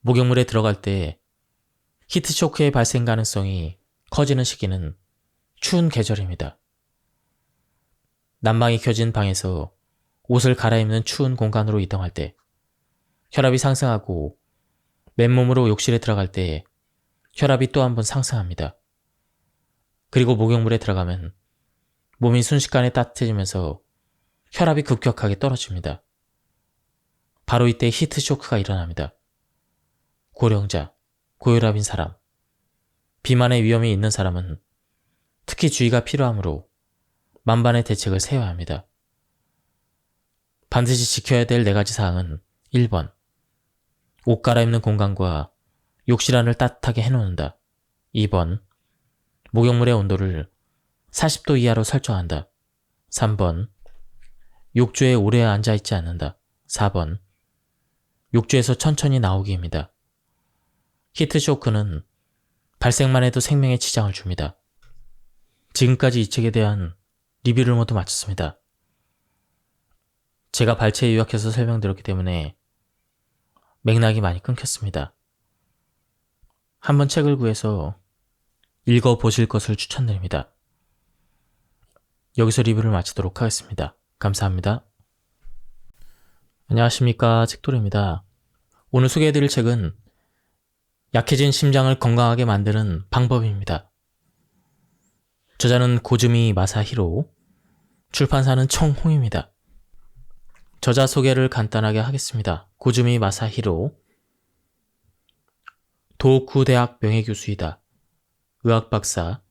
Speaker 1: 목욕물에 들어갈 때 히트쇼크의 발생 가능성이 커지는 시기는 추운 계절입니다. 난방이 켜진 방에서 옷을 갈아입는 추운 공간으로 이동할 때, 혈압이 상승하고 맨몸으로 욕실에 들어갈 때 혈압이 또 한 번 상승합니다. 그리고 목욕물에 들어가면 몸이 순식간에 따뜻해지면서 혈압이 급격하게 떨어집니다. 바로 이때 히트쇼크가 일어납니다. 고령자, 고혈압인 사람, 비만의 위험이 있는 사람은 특히 주의가 필요하므로 만반의 대책을 세워야 합니다. 반드시 지켜야 될 4가지 사항은 1번, 옷 갈아입는 공간과 욕실 안을 따뜻하게 해놓는다. 2번, 목욕물의 온도를 40도 이하로 설정한다. 3번, 욕조에 오래 앉아있지 않는다. 4번, 욕조에서 천천히 나오기입니다. 히트쇼크는 발생만 해도 생명에 지장을 줍니다. 지금까지 이 책에 대한 리뷰를 모두 마쳤습니다. 제가 발췌에 요약해서 설명드렸기 때문에 맥락이 많이 끊겼습니다. 한번 책을 구해서 읽어보실 것을 추천드립니다. 여기서 리뷰를 마치도록 하겠습니다. 감사합니다. 안녕하십니까, 책돌이입니다. 오늘 소개해드릴 책은 약해진 심장을 건강하게 만드는 방법입니다. 저자는 고즈미 마사히로, 출판사는 청홍입니다. 저자 소개를 간단하게 하겠습니다. 고즈미 마사히로, 도쿠대학 명예교수이다. 의학박사,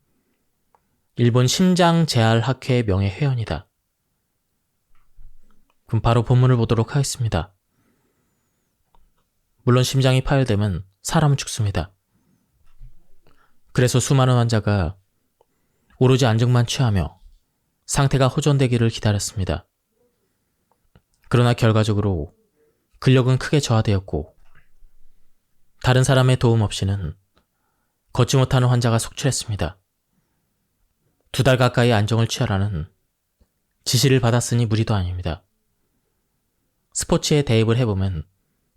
Speaker 1: 일본 심장재활학회 명예회원이다. 그럼 바로 본문을 보도록 하겠습니다. 물론 심장이 파열되면 사람은 죽습니다. 그래서 수많은 환자가 오로지 안정만 취하며 상태가 호전되기를 기다렸습니다. 그러나 결과적으로 근력은 크게 저하되었고 다른 사람의 도움 없이는 걷지 못하는 환자가 속출했습니다. 2달 가까이 안정을 취하라는 지시를 받았으니 무리도 아닙니다. 스포츠에 대입을 해보면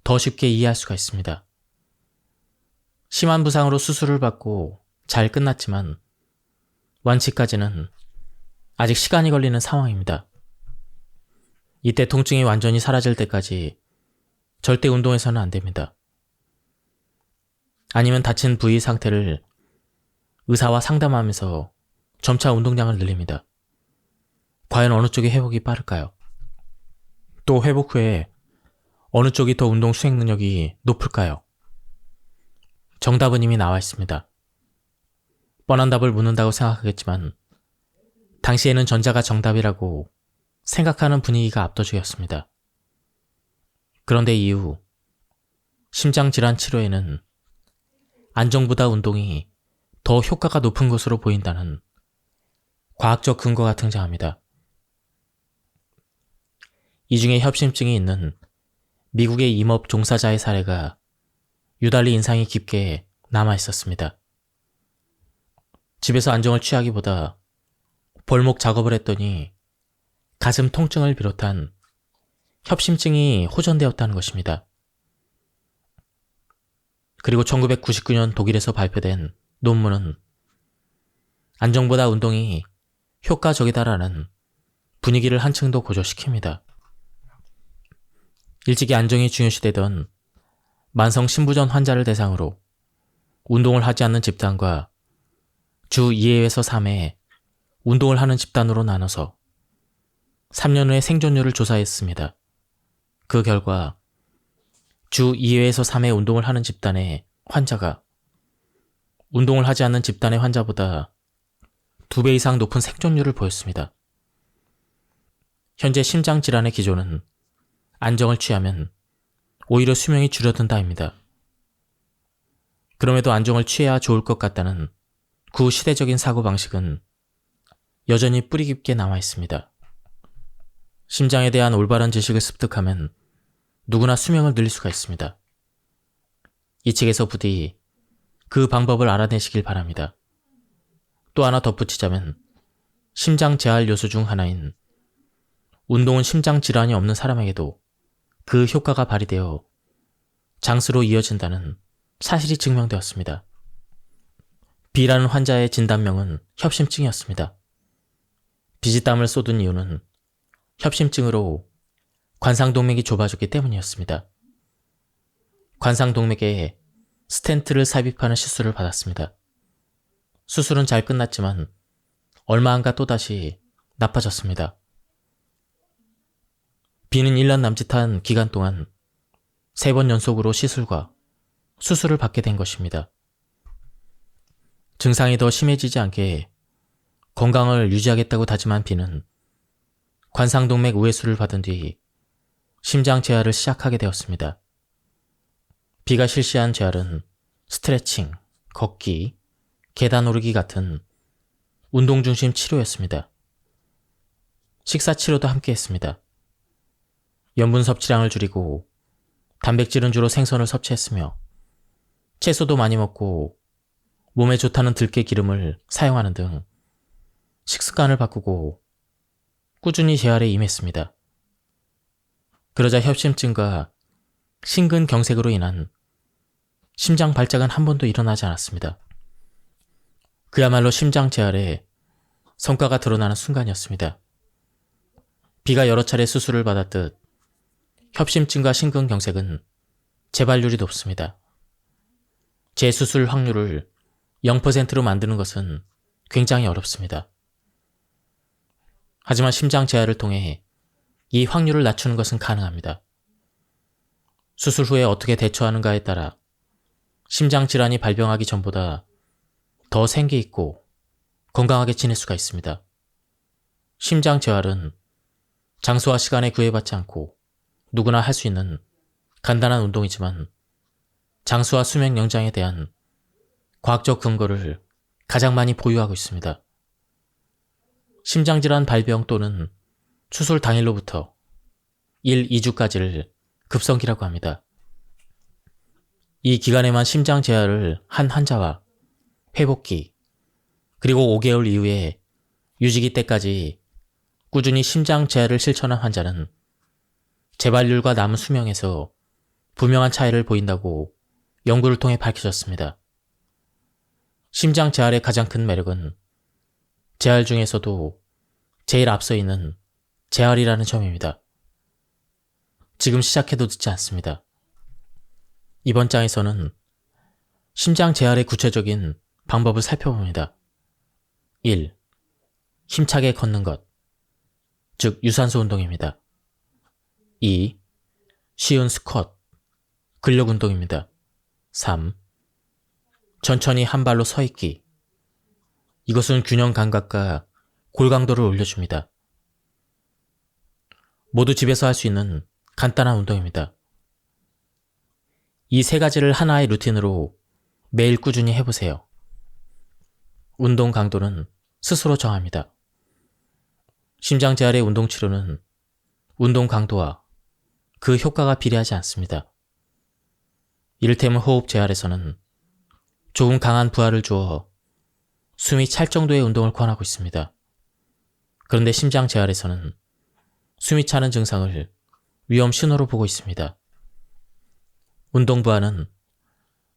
Speaker 1: 더 쉽게 이해할 수가 있습니다. 심한 부상으로 수술을 받고 잘 끝났지만 완치까지는 아직 시간이 걸리는 상황입니다. 이때 통증이 완전히 사라질 때까지 절대 운동해서는 안 됩니다. 아니면 다친 부위 상태를 의사와 상담하면서 점차 운동량을 늘립니다. 과연 어느 쪽이 회복이 빠를까요? 또 회복 후에 어느 쪽이 더 운동 수행 능력이 높을까요? 정답은 이미 나와 있습니다. 뻔한 답을 묻는다고 생각하겠지만 당시에는 전자가 정답이라고 생각하는 분위기가 압도적이었습니다. 그런데 이후 심장질환 치료에는 안정보다 운동이 더 효과가 높은 것으로 보인다는 과학적 근거가 등장합니다. 이 중에 협심증이 있는 미국의 임업 종사자의 사례가 유달리 인상이 깊게 남아 있었습니다. 집에서 안정을 취하기보다 벌목 작업을 했더니 가슴 통증을 비롯한 협심증이 호전되었다는 것입니다. 그리고 1999년 독일에서 발표된 논문은 안정보다 운동이 효과적이다라는 분위기를 한층 더 고조시킵니다. 일찍이 안정이 중요시되던 만성 신부전 환자를 대상으로 운동을 하지 않는 집단과 주 2회에서 3회 운동을 하는 집단으로 나눠서 3년 후의 생존율을 조사했습니다. 그 결과 주 2회에서 3회 운동을 하는 집단의 환자가 운동을 하지 않는 집단의 환자보다 2배 이상 높은 생존율을 보였습니다. 현재 심장질환의 기조는 안정을 취하면 오히려 수명이 줄어든다입니다. 그럼에도 안정을 취해야 좋을 것 같다는 구시대적인 사고방식은 여전히 뿌리 깊게 남아 있습니다. 심장에 대한 올바른 지식을 습득하면 누구나 수명을 늘릴 수가 있습니다. 이 책에서 부디 그 방법을 알아내시길 바랍니다. 또 하나 덧붙이자면 심장 재활 요소 중 하나인 운동은 심장 질환이 없는 사람에게도 그 효과가 발휘되어 장수로 이어진다는 사실이 증명되었습니다. B라는 환자의 진단명은 협심증이었습니다. 비지땀을 쏟은 이유는 협심증으로 관상동맥이 좁아졌기 때문이었습니다. 관상동맥에 스텐트를 삽입하는 시술을 받았습니다. 수술은 잘 끝났지만 얼마 안가 또다시 나빠졌습니다. B는 1년 남짓한 기간 동안 3번 연속으로 시술과 수술을 받게 된 것입니다. 증상이 더 심해지지 않게 건강을 유지하겠다고 다짐한 B는 관상동맥 우회수를 받은 뒤 심장 재활을 시작하게 되었습니다. B가 실시한 재활은 스트레칭, 걷기, 계단 오르기 같은 운동 중심 치료였습니다. 식사 치료도 함께 했습니다. 염분 섭취량을 줄이고 단백질은 주로 생선을 섭취했으며 채소도 많이 먹고 몸에 좋다는 들깨 기름을 사용하는 등 식습관을 바꾸고 꾸준히 재활에 임했습니다. 그러자 협심증과 심근경색으로 인한 심장 발작은 한 번도 일어나지 않았습니다. 그야말로 심장 재활에 성과가 드러나는 순간이었습니다. B가 여러 차례 수술을 받았듯 협심증과 심근경색은 재발률이 높습니다. 재수술 확률을 0%로 만드는 것은 굉장히 어렵습니다. 하지만 심장 재활을 통해 이 확률을 낮추는 것은 가능합니다. 수술 후에 어떻게 대처하는가에 따라 심장 질환이 발병하기 전보다 더 생기 있고 건강하게 지낼 수가 있습니다. 심장 재활은 장소와 시간에 구애받지 않고 누구나 할 수 있는 간단한 운동이지만 장수와 수명 연장에 대한 과학적 근거를 가장 많이 보유하고 있습니다. 심장질환 발병 또는 수술 당일로부터 1, 2주까지를 급성기라고 합니다. 이 기간에만 심장 재활을 한 환자와 회복기, 그리고 5개월 이후에 유지기 때까지 꾸준히 심장 재활을 실천한 환자는 재발률과 남은 수명에서 분명한 차이를 보인다고 연구를 통해 밝혀졌습니다. 심장 재활의 가장 큰 매력은 재활 중에서도 제일 앞서 있는 재활이라는 점입니다. 지금 시작해도 늦지 않습니다. 이번 장에서는 심장 재활의 구체적인 방법을 살펴봅니다. 1. 힘차게 걷는 것, 즉 유산소 운동입니다. 2. 쉬운 스쿼트, 근력 운동입니다. 3. 천천히 한 발로 서 있기. 이것은 균형 감각과 골강도를 올려줍니다. 모두 집에서 할 수 있는 간단한 운동입니다. 이 3가지를 하나의 루틴으로 매일 꾸준히 해보세요. 운동 강도는 스스로 정합니다. 심장 재활의 운동 치료는 운동 강도와 그 효과가 비례하지 않습니다. 이를테면 호흡 재활에서는 조금 강한 부하를 주어 숨이 찰 정도의 운동을 권하고 있습니다. 그런데 심장 재활에서는 숨이 차는 증상을 위험 신호로 보고 있습니다. 운동 부하는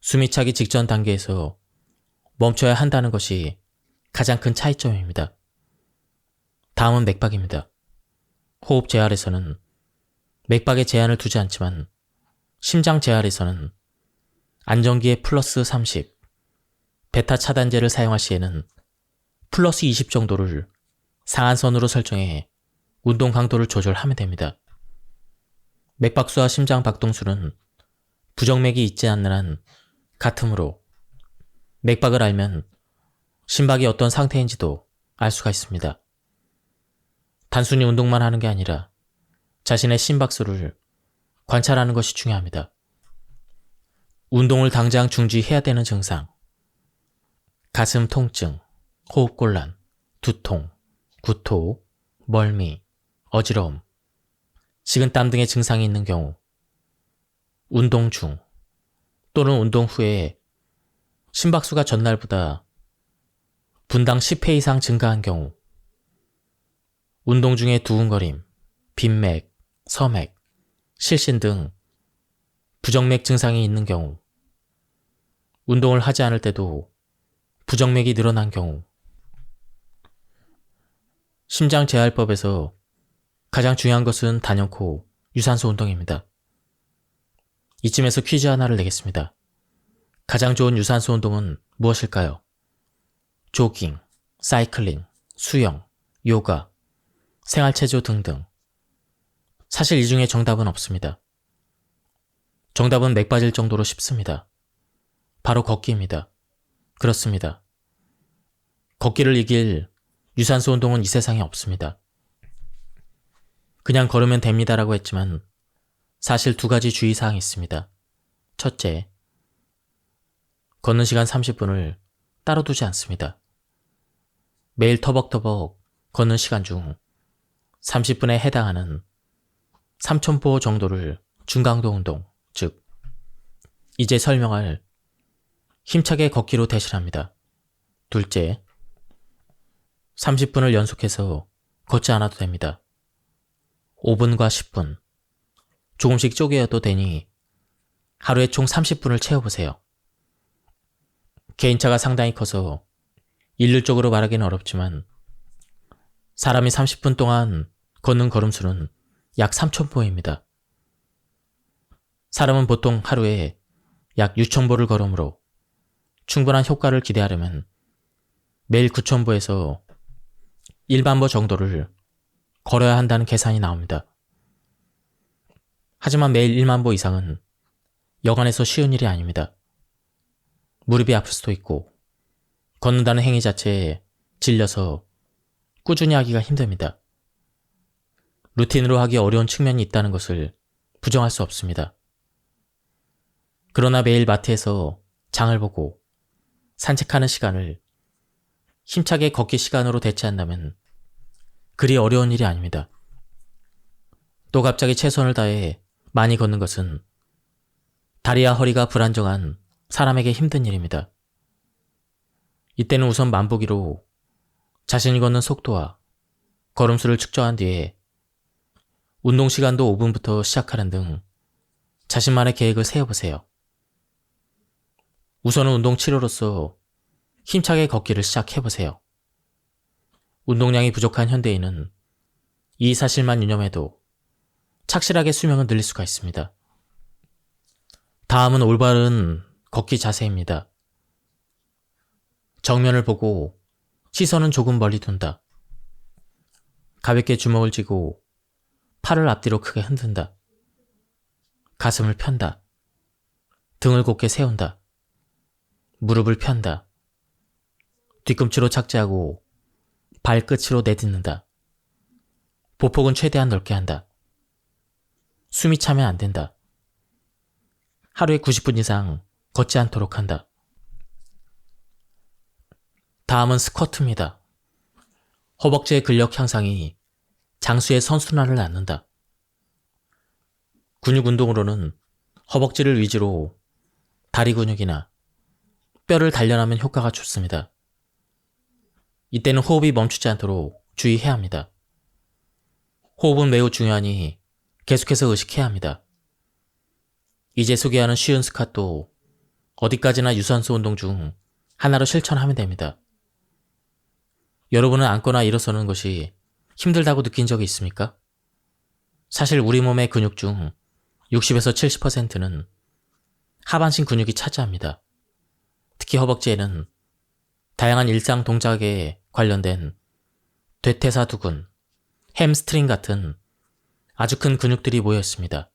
Speaker 1: 숨이 차기 직전 단계에서 멈춰야 한다는 것이 가장 큰 차이점입니다. 다음은 맥박입니다. 호흡 재활에서는 맥박에 제한을 두지 않지만 심장 재활에서는 안정기에 플러스 30, 베타 차단제를 사용할 시에는 플러스 20 정도를 상한선으로 설정해 운동 강도를 조절하면 됩니다. 맥박수와 심장 박동수는 부정맥이 있지 않는 한 같으므로 맥박을 알면 심박이 어떤 상태인지도 알 수가 있습니다. 단순히 운동만 하는 게 아니라 자신의 심박수를 관찰하는 것이 중요합니다. 운동을 당장 중지해야 되는 증상, 가슴 통증, 호흡곤란, 두통, 구토, 멀미, 어지러움, 식은땀 등의 증상이 있는 경우, 운동 중 또는 운동 후에 심박수가 전날보다 분당 10회 이상 증가한 경우, 운동 중에 두근거림, 빈맥, 서맥, 실신 등 부정맥 증상이 있는 경우, 운동을 하지 않을 때도 부정맥이 늘어난 경우, 심장 재활법에서 가장 중요한 것은 단연코 유산소 운동입니다. 이쯤에서 퀴즈 하나를 내겠습니다. 가장 좋은 유산소 운동은 무엇일까요? 조깅, 사이클링, 수영, 요가, 생활체조 등등. 사실 이 중에 정답은 없습니다. 정답은 맥 빠질 정도로 쉽습니다. 바로 걷기입니다. 그렇습니다. 걷기를 이길 유산소 운동은 이 세상에 없습니다. 그냥 걸으면 됩니다라고 했지만 사실 두 가지 주의사항이 있습니다. 첫째, 걷는 시간 30분을 따로 두지 않습니다. 매일 터벅터벅 걷는 시간 중 30분에 해당하는 3,000보 정도를 중강도 운동, 즉 이제 설명할 힘차게 걷기로 대신합니다. 둘째, 30분을 연속해서 걷지 않아도 됩니다. 5분과 10분, 조금씩 쪼개어도 되니 하루에 총 30분을 채워보세요. 개인차가 상당히 커서 일률적으로 말하기는 어렵지만 사람이 30분 동안 걷는 걸음수는 약 3,000보입니다. 사람은 보통 하루에 약 6,000보를 걸으므로 충분한 효과를 기대하려면 매일 9,000보에서 1만보 정도를 걸어야 한다는 계산이 나옵니다. 하지만 매일 1만보 이상은 여간해서 쉬운 일이 아닙니다. 무릎이 아플 수도 있고 걷는다는 행위 자체에 질려서 꾸준히 하기가 힘듭니다. 루틴으로 하기 어려운 측면이 있다는 것을 부정할 수 없습니다. 그러나 매일 마트에서 장을 보고 산책하는 시간을 힘차게 걷기 시간으로 대체한다면 그리 어려운 일이 아닙니다. 또 갑자기 최선을 다해 많이 걷는 것은 다리와 허리가 불안정한 사람에게 힘든 일입니다. 이때는 우선 만보기로 자신이 걷는 속도와 걸음수를 측정한 뒤에 운동 시간도 5분부터 시작하는 등 자신만의 계획을 세워보세요. 우선은 운동 치료로서 힘차게 걷기를 시작해보세요. 운동량이 부족한 현대인은 이 사실만 유념해도 착실하게 수명을 늘릴 수가 있습니다. 다음은 올바른 걷기 자세입니다. 정면을 보고 시선은 조금 멀리 둔다. 가볍게 주먹을 쥐고 팔을 앞뒤로 크게 흔든다. 가슴을 편다. 등을 곧게 세운다. 무릎을 편다. 뒤꿈치로 착지하고 발끝으로 내딛는다. 보폭은 최대한 넓게 한다. 숨이 차면 안 된다. 하루에 90분 이상 걷지 않도록 한다. 다음은 스쿼트입니다. 허벅지의 근력 향상이 장수의 선순환을 낳는다. 근육 운동으로는 허벅지를 위주로 다리 근육이나 뼈를 단련하면 효과가 좋습니다. 이때는 호흡이 멈추지 않도록 주의해야 합니다. 호흡은 매우 중요하니 계속해서 의식해야 합니다. 이제 소개하는 쉬운 스쿼트도 어디까지나 유산소 운동 중 하나로 실천하면 됩니다. 여러분은 앉거나 일어서는 것이 힘들다고 느낀 적이 있습니까? 사실 우리 몸의 근육 중 60에서 70%는 하반신 근육이 차지합니다. 특히 허벅지에는 다양한 일상 동작에 관련된 대퇴사두근, 햄스트링 같은 아주 큰 근육들이 모여 있습니다.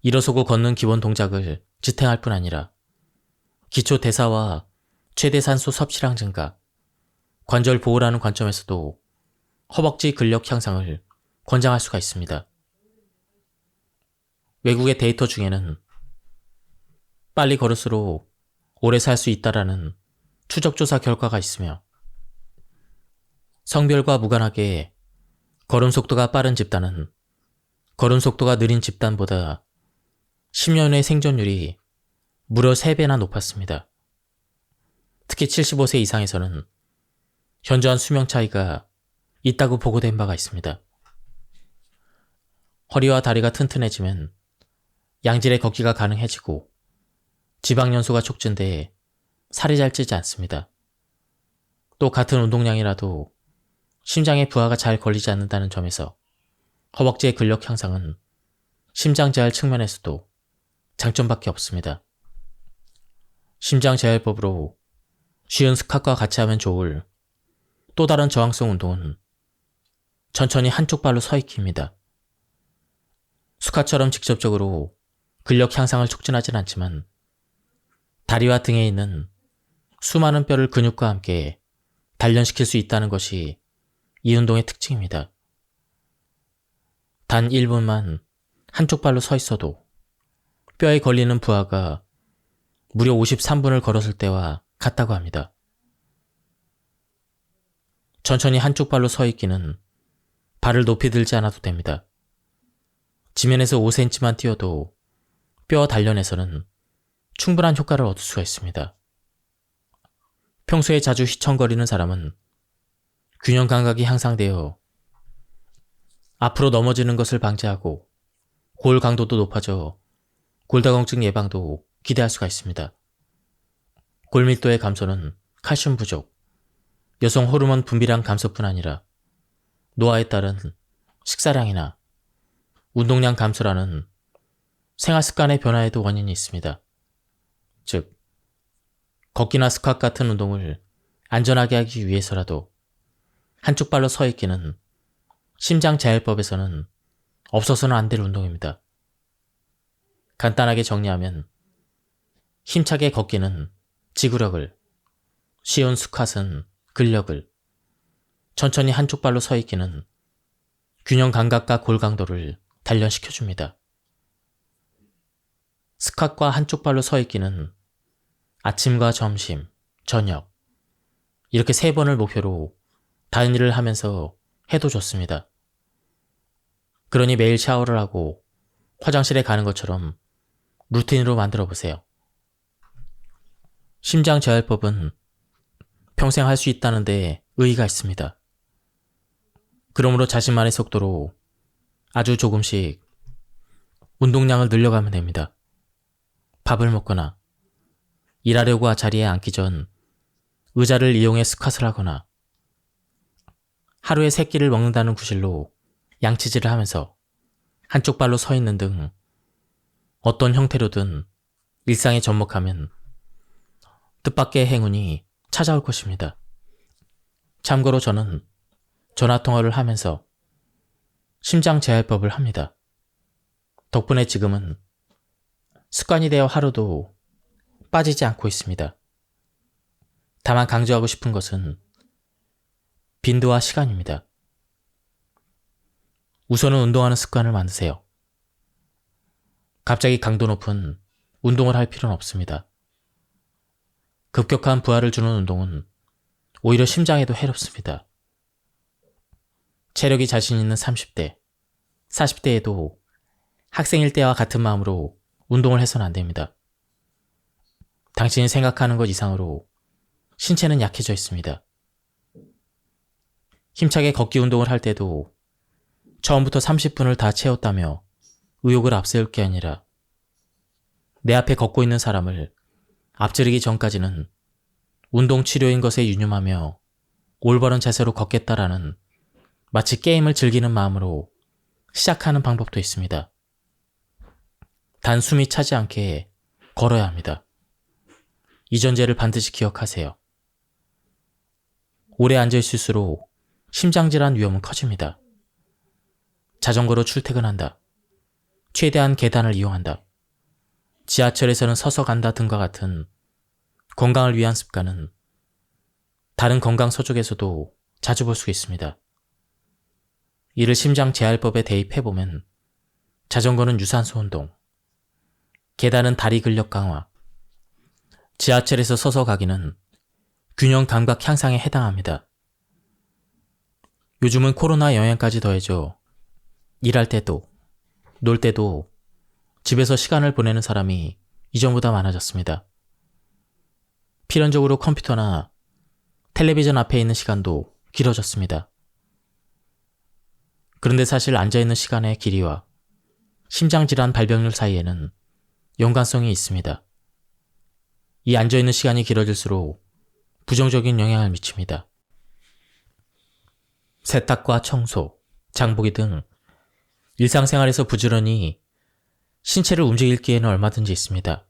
Speaker 1: 일어서고 걷는 기본 동작을 지탱할 뿐 아니라 기초 대사와 최대 산소 섭취량 증가, 관절 보호라는 관점에서도 허벅지 근력 향상을 권장할 수가 있습니다. 외국의 데이터 중에는 빨리 걸을수록 오래 살 수 있다라는 추적조사 결과가 있으며 성별과 무관하게 걸음 속도가 빠른 집단은 걸음 속도가 느린 집단보다 10년 의 생존율이 무려 3배나 높았습니다. 특히 75세 이상에서는 현저한 수명 차이가 있다고 보고된 바가 있습니다. 허리와 다리가 튼튼해지면 양질의 걷기가 가능해지고 지방 연소가 촉진돼 살이 잘 찌지 않습니다. 또 같은 운동량이라도 심장의 부하가 잘 걸리지 않는다는 점에서 허벅지의 근력 향상은 심장 제할 측면에서도 장점밖에 없습니다. 심장 제할법으로 쉬운 스쿼트와 같이 하면 좋을 또 다른 저항성 운동은 천천히 한쪽 발로 서 있기입니다. 스쿼트처럼 직접적으로 근력 향상을 촉진하진 않지만 다리와 등에 있는 수많은 뼈를 근육과 함께 단련시킬 수 있다는 것이 이 운동의 특징입니다. 단 1분만 한쪽 발로 서 있어도 뼈에 걸리는 부하가 무려 53분을 걸었을 때와 같다고 합니다. 천천히 한쪽 발로 서 있기는 발을 높이 들지 않아도 됩니다. 지면에서 5cm만 뛰어도 뼈 단련에서는 충분한 효과를 얻을 수가 있습니다. 평소에 자주 휘청거리는 사람은 균형 감각이 향상되어 앞으로 넘어지는 것을 방지하고 골 강도도 높아져 골다공증 예방도 기대할 수가 있습니다. 골밀도의 감소는 칼슘 부족, 여성 호르몬 분비량 감소뿐 아니라 노화에 따른 식사량이나 운동량 감소라는 생활습관의 변화에도 원인이 있습니다. 즉, 걷기나 스쿼트 같은 운동을 안전하게 하기 위해서라도 한쪽 발로 서 있기는 심장 제할법에서는 없어서는 안 될 운동입니다. 간단하게 정리하면 힘차게 걷기는 지구력을, 쉬운 스쿼트는 근력을, 천천히 한쪽 발로 서 있기는 균형 감각과 골 강도를 단련시켜줍니다. 스쿼트과 한쪽 발로 서 있기는 아침과 점심, 저녁 이렇게 3번을 목표로 다른 일을 하면서 해도 좋습니다. 그러니 매일 샤워를 하고 화장실에 가는 것처럼 루틴으로 만들어 보세요. 심장 제할법은 평생 할 수 있다는 데 의의가 있습니다. 그러므로 자신만의 속도로 아주 조금씩 운동량을 늘려가면 됩니다. 밥을 먹거나 일하려고 자리에 앉기 전 의자를 이용해 스쿼트를 하거나 하루에 3끼를 먹는다는 구실로 양치질을 하면서 한쪽 발로 서 있는 등 어떤 형태로든 일상에 접목하면 뜻밖의 행운이 찾아올 것입니다. 참고로 저는 전화통화를 하면서 심장 제할법을 합니다. 덕분에 지금은 습관이 되어 하루도 빠지지 않고 있습니다. 다만 강조하고 싶은 것은 빈도와 시간입니다. 우선은 운동하는 습관을 만드세요. 갑자기 강도 높은 운동을 할 필요는 없습니다. 급격한 부하를 주는 운동은 오히려 심장에도 해롭습니다. 체력이 자신 있는 30대, 40대에도 학생일 때와 같은 마음으로 운동을 해서는 안 됩니다. 당신이 생각하는 것 이상으로 신체는 약해져 있습니다. 힘차게 걷기 운동을 할 때도 처음부터 30분을 다 채웠다며 의욕을 앞세울 게 아니라 내 앞에 걷고 있는 사람을 앞지르기 전까지는 운동 치료인 것에 유념하며 올바른 자세로 걷겠다라는 마치 게임을 즐기는 마음으로 시작하는 방법도 있습니다. 단 숨이 차지 않게 걸어야 합니다. 이 전제를 반드시 기억하세요. 오래 앉아있을수록 심장질환 위험은 커집니다. 자전거로 출퇴근한다. 최대한 계단을 이용한다. 지하철에서는 서서 간다 등과 같은 건강을 위한 습관은 다른 건강 서적에서도 자주 볼 수 있습니다. 이를 심장재활법에 대입해보면 자전거는 유산소 운동, 계단은 다리 근력 강화, 지하철에서 서서 가기는 균형 감각 향상에 해당합니다. 요즘은 코로나 영향까지 더해져 일할 때도, 놀 때도 집에서 시간을 보내는 사람이 이전보다 많아졌습니다. 필연적으로 컴퓨터나 텔레비전 앞에 있는 시간도 길어졌습니다. 그런데 사실 앉아있는 시간의 길이와 심장질환 발병률 사이에는 연관성이 있습니다. 이 앉아있는 시간이 길어질수록 부정적인 영향을 미칩니다. 세탁과 청소, 장보기 등 일상생활에서 부지런히 신체를 움직일 기회는 얼마든지 있습니다.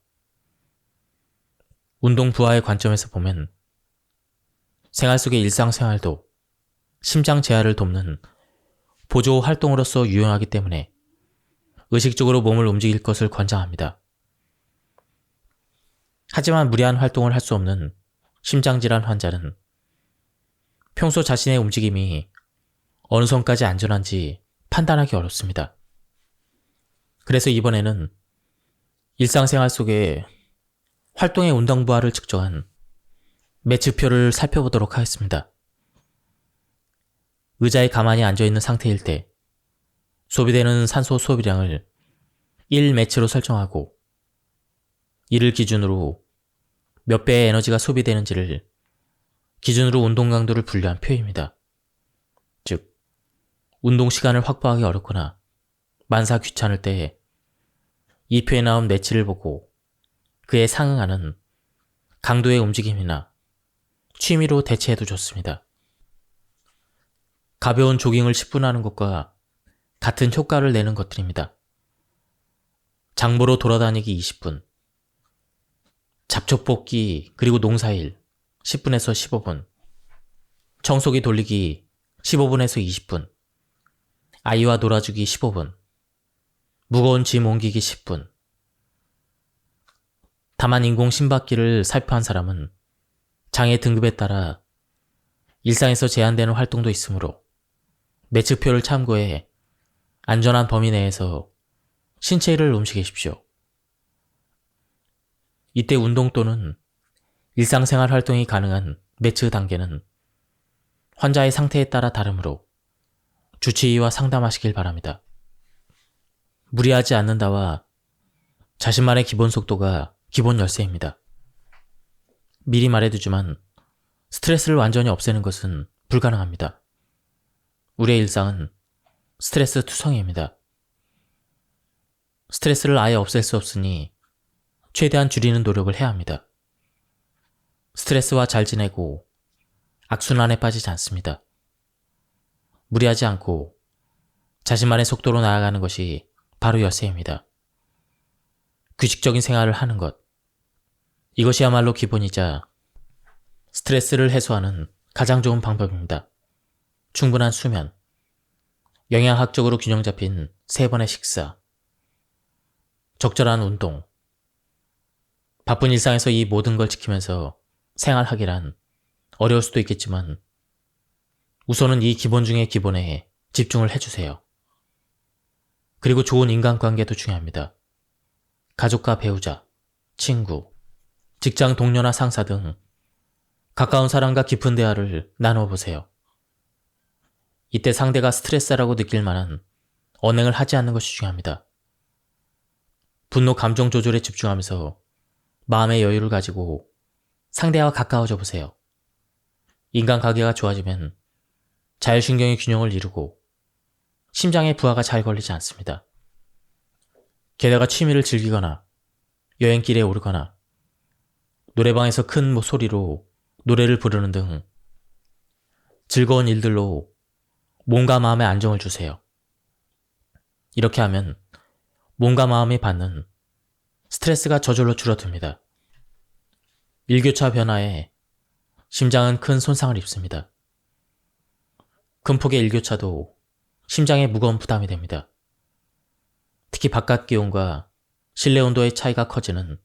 Speaker 1: 운동 부하의 관점에서 보면 생활 속의 일상생활도 심장 재활을 돕는 보조 활동으로서 유용하기 때문에 의식적으로 몸을 움직일 것을 권장합니다. 하지만 무리한 활동을 할 수 없는 심장질환 환자는 평소 자신의 움직임이 어느 선까지 안전한지 판단하기 어렵습니다. 그래서 이번에는 일상생활 속에 활동의 운동 부하를 측정한 매츠표를 살펴보도록 하겠습니다. 의자에 가만히 앉아있는 상태일 때 소비되는 산소 소비량을 1매츠로 설정하고 이를 기준으로 몇 배의 에너지가 소비되는지를 기준으로 운동 강도를 분류한 표입니다. 즉, 운동 시간을 확보하기 어렵거나 만사 귀찮을 때 이 표에 나온 매치를 보고 그에 상응하는 강도의 움직임이나 취미로 대체해도 좋습니다. 가벼운 조깅을 10분 하는 것과 같은 효과를 내는 것들입니다. 장보러 돌아다니기 20분, 잡초 뽑기 그리고 농사일 10분에서 15분, 청소기 돌리기 15분에서 20분, 아이와 놀아주기 15분, 무거운 짐 옮기기 10분. 다만 인공 심박기를 살포한 사람은 장애 등급에 따라 일상에서 제한되는 활동도 있으므로 매측표를 참고해 안전한 범위 내에서 신체를 움직이십시오. 이때 운동 또는 일상생활 활동이 가능한 매츠 단계는 환자의 상태에 따라 다르므로 주치의와 상담하시길 바랍니다. 무리하지 않는다와 자신만의 기본 속도가 기본 열쇠입니다. 미리 말해두지만 스트레스를 완전히 없애는 것은 불가능합니다. 우리의 일상은 스트레스 투성이입니다. 스트레스를 아예 없앨 수 없으니 최대한 줄이는 노력을 해야 합니다. 스트레스와 잘 지내고 악순환에 빠지지 않습니다. 무리하지 않고 자신만의 속도로 나아가는 것이 바로 열쇠입니다. 규칙적인 생활을 하는 것, 이것이야말로 기본이자 스트레스를 해소하는 가장 좋은 방법입니다. 충분한 수면, 영양학적으로 균형 잡힌 3번의 식사, 적절한 운동. 바쁜 일상에서 이 모든 걸 지키면서 생활하기란 어려울 수도 있겠지만 우선은 이 기본 중의 기본에 집중을 해주세요. 그리고 좋은 인간관계도 중요합니다. 가족과 배우자, 친구, 직장 동료나 상사 등 가까운 사람과 깊은 대화를 나눠보세요. 이때 상대가 스트레스라고 느낄 만한 언행을 하지 않는 것이 중요합니다. 분노 감정 조절에 집중하면서 마음의 여유를 가지고 상대와 가까워져 보세요. 인간관계가 좋아지면 자율신경의 균형을 이루고 심장에 부하가 잘 걸리지 않습니다. 게다가 취미를 즐기거나 여행길에 오르거나 노래방에서 큰 소리로 노래를 부르는 등 즐거운 일들로 몸과 마음에 안정을 주세요. 이렇게 하면 몸과 마음이 받는 스트레스가 저절로 줄어듭니다. 일교차 변화에 심장은 큰 손상을 입습니다. 큰 폭의 일교차도 심장에 무거운 부담이 됩니다. 특히 바깥 기온과 실내 온도의 차이가 커지는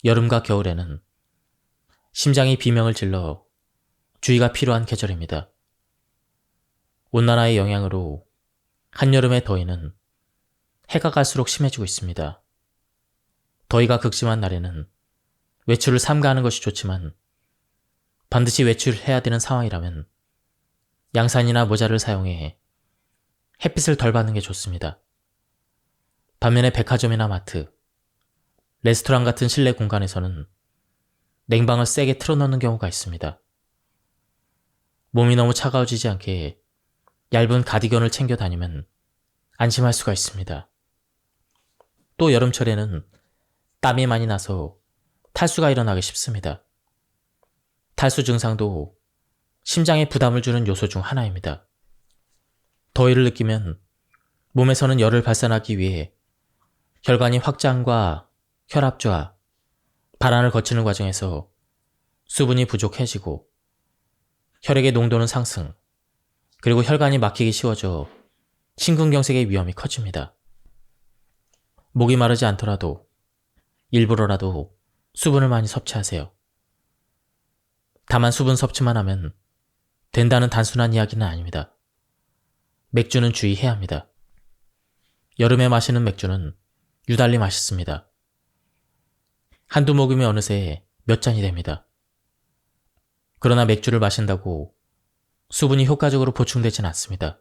Speaker 1: 여름과 겨울에는 심장이 비명을 질러 주의가 필요한 계절입니다. 온난화의 영향으로 한여름의 더위는 해가 갈수록 심해지고 있습니다. 더위가 극심한 날에는 외출을 삼가하는 것이 좋지만 반드시 외출해야 되는 상황이라면 양산이나 모자를 사용해 햇빛을 덜 받는 게 좋습니다. 반면에 백화점이나 마트, 레스토랑 같은 실내 공간에서는 냉방을 세게 틀어놓는 경우가 있습니다. 몸이 너무 차가워지지 않게 얇은 가디건을 챙겨 다니면 안심할 수가 있습니다. 또 여름철에는 땀이 많이 나서 탈수가 일어나기 쉽습니다. 탈수 증상도 심장에 부담을 주는 요소 중 하나입니다. 더위를 느끼면 몸에서는 열을 발산하기 위해 혈관이 확장과 혈압좌, 발안을 거치는 과정에서 수분이 부족해지고 혈액의 농도는 상승, 그리고 혈관이 막히기 쉬워져 심근경색의 위험이 커집니다. 목이 마르지 않더라도 일부러라도 수분을 많이 섭취하세요. 다만 수분 섭취만 하면 된다는 단순한 이야기는 아닙니다. 맥주는 주의해야 합니다. 여름에 마시는 맥주는 유달리 맛있습니다. 한두 모금이 어느새 몇 잔이 됩니다. 그러나 맥주를 마신다고 수분이 효과적으로 보충되진 않습니다.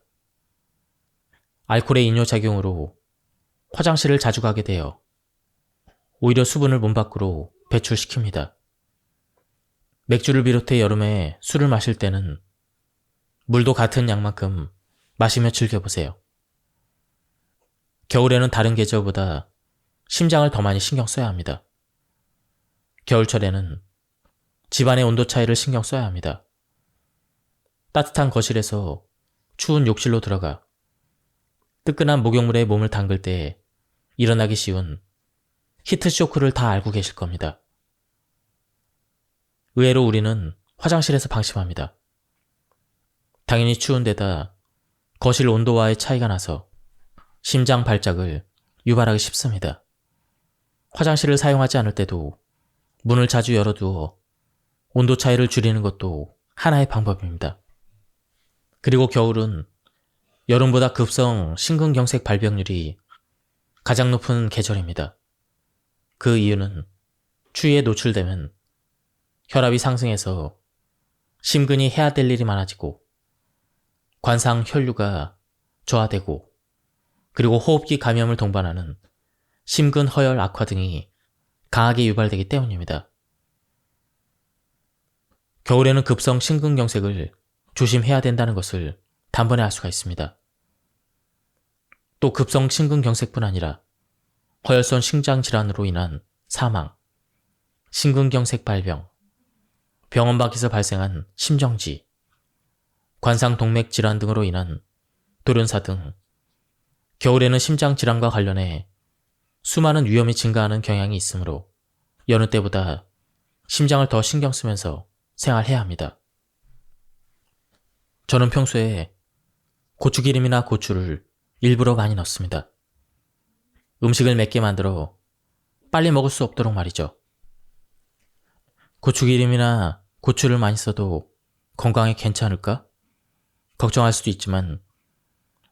Speaker 1: 알코올의 이뇨작용으로 화장실을 자주 가게 되어 오히려 수분을 몸 밖으로 배출시킵니다. 맥주를 비롯해 여름에 술을 마실 때는 물도 같은 양만큼 마시며 즐겨보세요. 겨울에는 다른 계절보다 심장을 더 많이 신경 써야 합니다. 겨울철에는 집안의 온도 차이를 신경 써야 합니다. 따뜻한 거실에서 추운 욕실로 들어가 뜨끈한 목욕물에 몸을 담글 때 일어나기 쉬운 히트쇼크를 다 알고 계실 겁니다. 의외로 우리는 화장실에서 방심합니다. 당연히 추운 데다 거실 온도와의 차이가 나서 심장 발작을 유발하기 쉽습니다. 화장실을 사용하지 않을 때도 문을 자주 열어두어 온도 차이를 줄이는 것도 하나의 방법입니다. 그리고 겨울은 여름보다 급성 심근경색 발병률이 가장 높은 계절입니다. 그 이유는 추위에 노출되면 혈압이 상승해서 심근이 해야 될 일이 많아지고 관상 혈류가 저하되고 그리고 호흡기 감염을 동반하는 심근 허열 악화 등이 강하게 유발되기 때문입니다. 겨울에는 급성 심근경색을 조심해야 된다는 것을 단번에 알 수가 있습니다. 또 급성 심근경색뿐 아니라 허혈성 심장질환으로 인한 사망, 심근경색 발병, 병원 밖에서 발생한 심정지, 관상동맥 질환 등으로 인한 돌연사 등 겨울에는 심장질환과 관련해 수많은 위험이 증가하는 경향이 있으므로 여느 때보다 심장을 더 신경 쓰면서 생활해야 합니다. 저는 평소에 고추기름이나 고추를 일부러 많이 넣습니다. 음식을 맵게 만들어 빨리 먹을 수 없도록 말이죠. 고추기름이나 고추를 많이 써도 건강에 괜찮을까? 걱정할 수도 있지만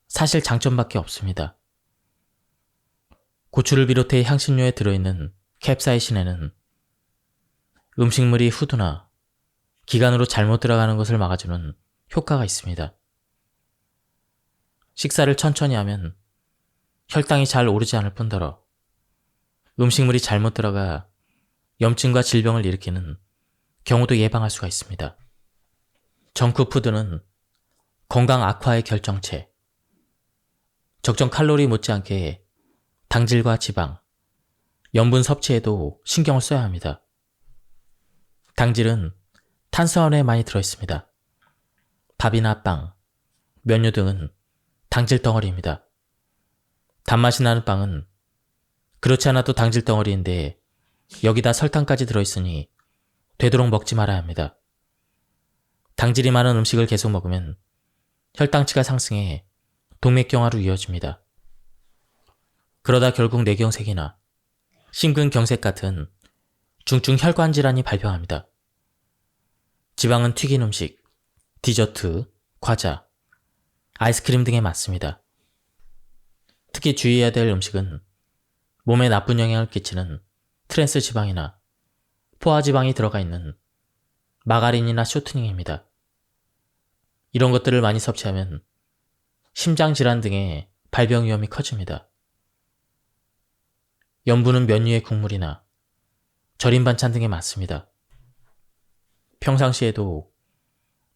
Speaker 1: 사실 장점밖에 없습니다. 고추를 비롯해 향신료에 들어있는 캡사이신에는 음식물이 후두나 기관으로 잘못 들어가는 것을 막아주는 효과가 있습니다. 식사를 천천히 하면 혈당이 잘 오르지 않을 뿐더러 음식물이 잘못 들어가 염증과 질병을 일으키는 경우도 예방할 수가 있습니다. 정크푸드는 건강 악화의 결정체, 적정 칼로리 못지않게 당질과 지방, 염분 섭취에도 신경을 써야 합니다. 당질은 탄수화물에 많이 들어있습니다. 밥이나 빵, 면류 등은 당질 덩어리입니다. 단맛이 나는 빵은 그렇지 않아도 당질 덩어리인데 여기다 설탕까지 들어있으니 되도록 먹지 말아야 합니다. 당질이 많은 음식을 계속 먹으면 혈당치가 상승해 동맥경화로 이어집니다. 그러다 결국 뇌경색이나 심근경색 같은 중증 혈관 질환이 발병합니다. 지방은 튀긴 음식, 디저트, 과자, 아이스크림 등에 많습니다. 특히 주의해야 될 음식은 몸에 나쁜 영향을 끼치는 트랜스 지방이나 포화 지방이 들어가 있는 마가린이나 쇼트닝입니다. 이런 것들을 많이 섭취하면 심장 질환 등의 발병 위험이 커집니다. 염분은 면 위의 국물이나 절인 반찬 등에 많습니다. 평상시에도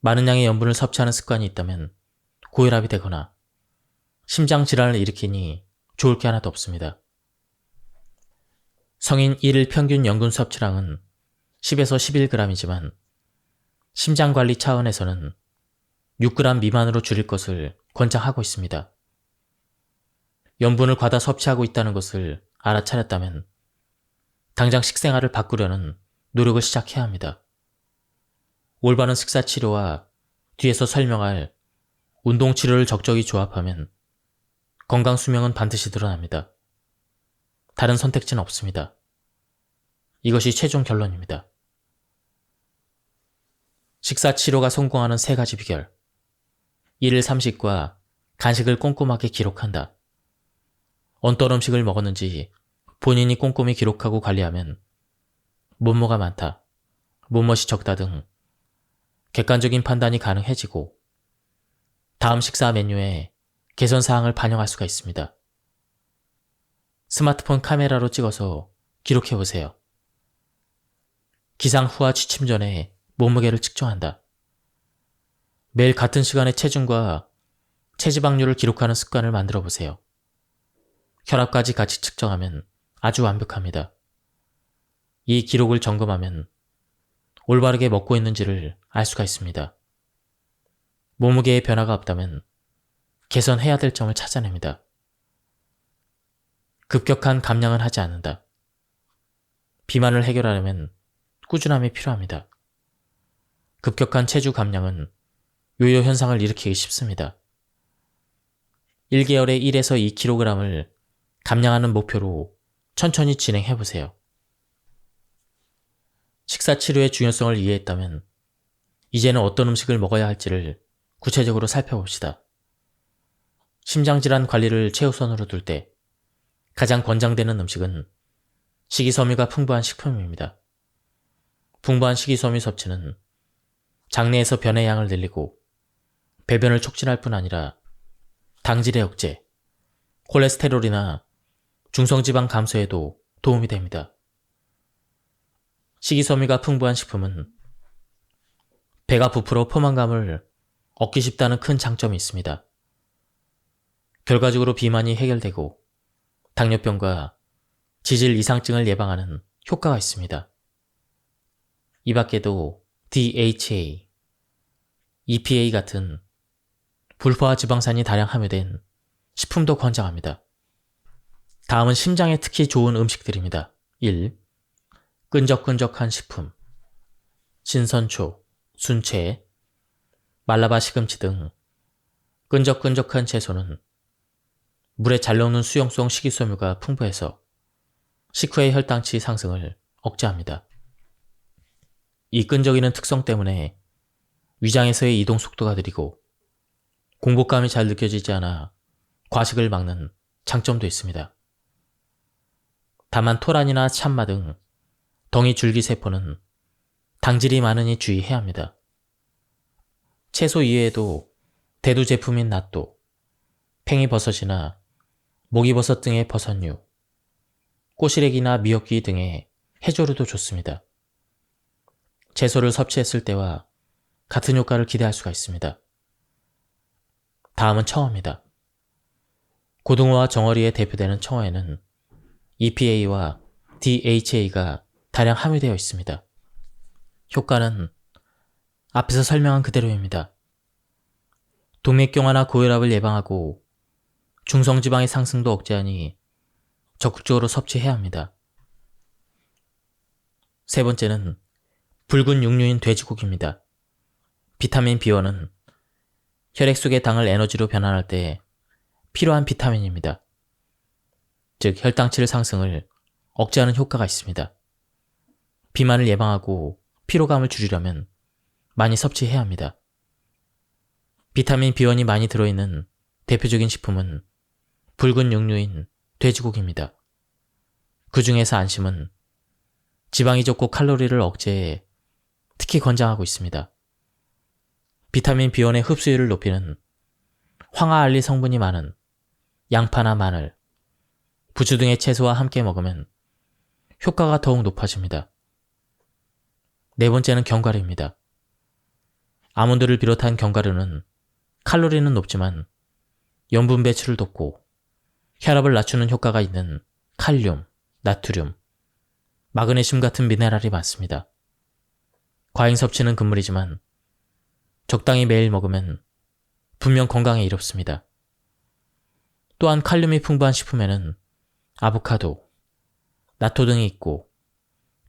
Speaker 1: 많은 양의 염분을 섭취하는 습관이 있다면 고혈압이 되거나 심장 질환을 일으키니 좋을 게 하나도 없습니다. 성인 1일 평균 염분 섭취량은 10에서 11g이지만 심장 관리 차원에서는 6g 미만으로 줄일 것을 권장하고 있습니다. 염분을 과다 섭취하고 있다는 것을 알아차렸다면 당장 식생활을 바꾸려는 노력을 시작해야 합니다. 올바른 식사 치료와 뒤에서 설명할 운동 치료를 적절히 조합하면 건강 수명은 반드시 드러납니다. 다른 선택지는 없습니다. 이것이 최종 결론입니다. 식사 치료가 성공하는 3가지 비결. 1일 3식과 간식을 꼼꼼하게 기록한다. 어떤 음식을 먹었는지 본인이 꼼꼼히 기록하고 관리하면 뭐뭐가 많다, 뭐뭇이 적다 등 객관적인 판단이 가능해지고 다음 식사 메뉴에 개선 사항을 반영할 수가 있습니다. 스마트폰 카메라로 찍어서 기록해보세요. 기상 후와 취침 전에 몸무게를 측정한다. 매일 같은 시간에 체중과 체지방률을 기록하는 습관을 만들어 보세요. 혈압까지 같이 측정하면 아주 완벽합니다. 이 기록을 점검하면 올바르게 먹고 있는지를 알 수가 있습니다. 몸무게에 변화가 없다면 개선해야 될 점을 찾아냅니다. 급격한 감량은 하지 않는다. 비만을 해결하려면 꾸준함이 필요합니다. 급격한 체중 감량은 요요 현상을 일으키기 쉽습니다. 1개월에 1에서 2kg을 감량하는 목표로 천천히 진행해보세요. 식사 치료의 중요성을 이해했다면 이제는 어떤 음식을 먹어야 할지를 구체적으로 살펴봅시다. 심장질환 관리를 최우선으로 둘 때 가장 권장되는 음식은 식이섬유가 풍부한 식품입니다. 풍부한 식이섬유 섭취는 장내에서 변의 양을 늘리고 배변을 촉진할 뿐 아니라 당질의 억제, 콜레스테롤이나 중성지방 감소에도 도움이 됩니다. 식이섬유가 풍부한 식품은 배가 부풀어 포만감을 얻기 쉽다는 큰 장점이 있습니다. 결과적으로 비만이 해결되고 당뇨병과 지질 이상증을 예방하는 효과가 있습니다. 이 밖에도 DHA, EPA 같은 불포화 지방산이 다량 함유된 식품도 권장합니다. 다음은 심장에 특히 좋은 음식들입니다. 1. 끈적끈적한 식품. 신선초, 순채, 말라바 시금치 등 끈적끈적한 채소는 물에 잘 녹는 수용성 식이섬유가 풍부해서 식후의 혈당치 상승을 억제합니다. 이 끈적이는 특성 때문에 위장에서의 이동 속도가 느리고 공복감이 잘 느껴지지 않아 과식을 막는 장점도 있습니다. 다만 토란이나 참마 등 덩이 줄기세포는 당질이 많으니 주의해야 합니다. 채소 이외에도 대두 제품인 낫또, 팽이버섯이나 목이버섯 등의 버섯류, 꼬시래기나 미역귀 등의 해조류도 좋습니다. 채소를 섭취했을 때와 같은 효과를 기대할 수가 있습니다. 다음은 청어입니다. 고등어와 정어리에 대표되는 청어에는 EPA와 DHA가 다량 함유되어 있습니다. 효과는 앞에서 설명한 그대로입니다. 동맥경화나 고혈압을 예방하고 중성지방의 상승도 억제하니 적극적으로 섭취해야 합니다. 세 번째는 붉은 육류인 돼지고기입니다. 비타민 B1은 혈액 속의 당을 에너지로 변환할 때 필요한 비타민입니다. 즉 혈당치를 상승을 억제하는 효과가 있습니다. 비만을 예방하고 피로감을 줄이려면 많이 섭취해야 합니다. 비타민 B1이 많이 들어있는 대표적인 식품은 붉은 육류인 돼지고기입니다. 그 중에서 안심은 지방이 적고 칼로리를 억제해 특히 권장하고 있습니다. 비타민 B1의 흡수율을 높이는 황화알리 성분이 많은 양파나 마늘, 부추 등의 채소와 함께 먹으면 효과가 더욱 높아집니다. 네 번째는 견과류입니다. 아몬드를 비롯한 견과류는 칼로리는 높지만 염분 배출을 돕고 혈압을 낮추는 효과가 있는 칼륨, 나트륨, 마그네슘 같은 미네랄이 많습니다. 과잉 섭취는 금물이지만 적당히 매일 먹으면 분명 건강에 이롭습니다. 또한 칼륨이 풍부한 식품에는 아보카도, 나토 등이 있고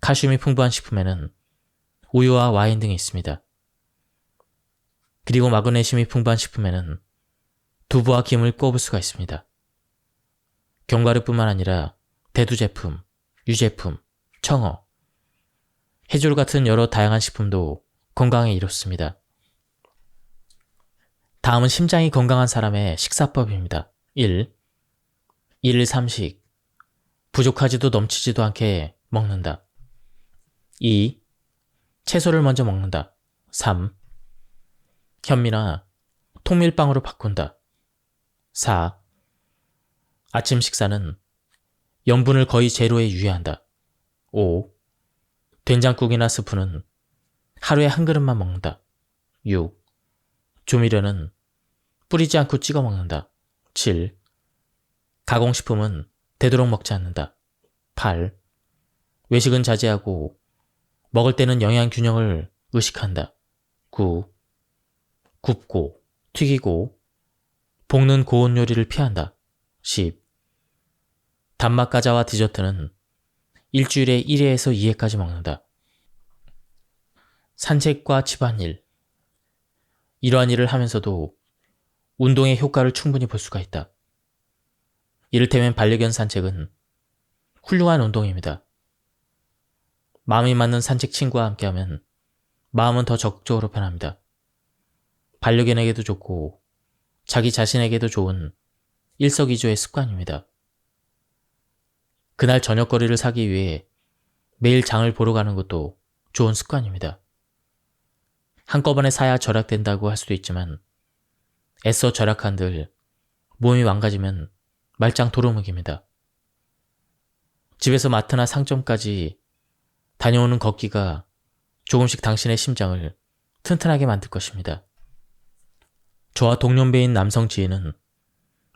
Speaker 1: 칼슘이 풍부한 식품에는 우유와 와인 등이 있습니다. 그리고 마그네슘이 풍부한 식품에는 두부와 김을 꼽을 수가 있습니다. 견과류뿐만 아니라 대두 제품, 유제품, 청어, 해조류 같은 여러 다양한 식품도 건강에 이롭습니다. 다음은 심장이 건강한 사람의 식사법입니다. 1. 1일 3식, 부족하지도 넘치지도 않게 먹는다. 2. 채소를 먼저 먹는다. 3. 현미나 통밀빵으로 바꾼다. 4. 아침 식사는 염분을 거의 제로에 유지한다. 5. 된장국이나 스프는 하루에 한 그릇만 먹는다. 6. 조미료는 뿌리지 않고 찍어 먹는다. 7. 가공식품은 되도록 먹지 않는다. 8. 외식은 자제하고 먹을 때는 영양 균형을 의식한다. 9. 굽고, 튀기고, 볶는 고온 요리를 피한다. 10. 단맛 과자와 디저트는 일주일에 1회에서 2회까지 먹는다. 산책과 집안일. 이러한 일을 하면서도 운동의 효과를 충분히 볼 수가 있다. 이를테면 반려견 산책은 훌륭한 운동입니다. 마음이 맞는 산책 친구와 함께하면 마음은 더 적극적으로 변합니다. 반려견에게도 좋고 자기 자신에게도 좋은 일석이조의 습관입니다. 그날 저녁거리를 사기 위해 매일 장을 보러 가는 것도 좋은 습관입니다. 한꺼번에 사야 절약된다고 할 수도 있지만 애써 절약한들 몸이 망가지면 말짱 도루묵입니다. 집에서 마트나 상점까지 다녀오는 걷기가 조금씩 당신의 심장을 튼튼하게 만들 것입니다. 저와 동년배인 남성 지인은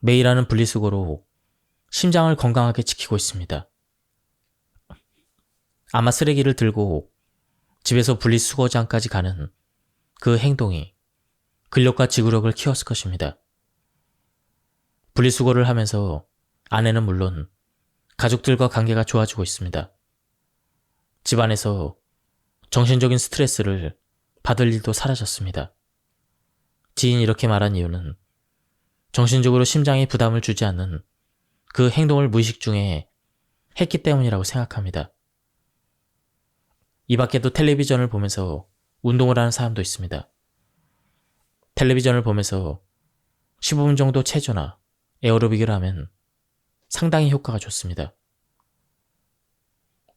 Speaker 1: 매일 하는 분리수거로 심장을 건강하게 지키고 있습니다. 아마 쓰레기를 들고 집에서 분리수거장까지 가는 그 행동이 근력과 지구력을 키웠을 것입니다. 분리수거를 하면서 아내는 물론 가족들과 관계가 좋아지고 있습니다. 집안에서 정신적인 스트레스를 받을 일도 사라졌습니다. 지인이 이렇게 말한 이유는 정신적으로 심장에 부담을 주지 않는 그 행동을 무의식 중에 했기 때문이라고 생각합니다. 이 밖에도 텔레비전을 보면서 운동을 하는 사람도 있습니다. 텔레비전을 보면서 15분 정도 체조나 에어로빅을 하면 상당히 효과가 좋습니다.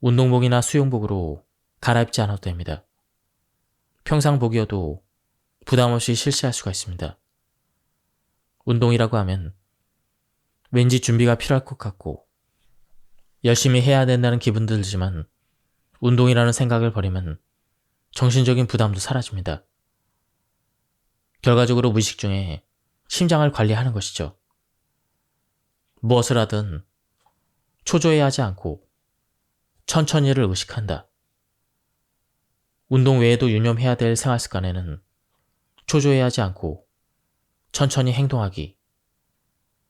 Speaker 1: 운동복이나 수영복으로 갈아입지 않아도 됩니다. 평상복이어도 부담 없이 실시할 수가 있습니다. 운동이라고 하면 왠지 준비가 필요할 것 같고 열심히 해야 된다는 기분 들지만 운동이라는 생각을 버리면 정신적인 부담도 사라집니다. 결과적으로 무의식 중에 심장을 관리하는 것이죠. 무엇을 하든 초조해하지 않고 천천히를 의식한다. 운동 외에도 유념해야 될 생활 습관에는 초조해하지 않고 천천히 행동하기,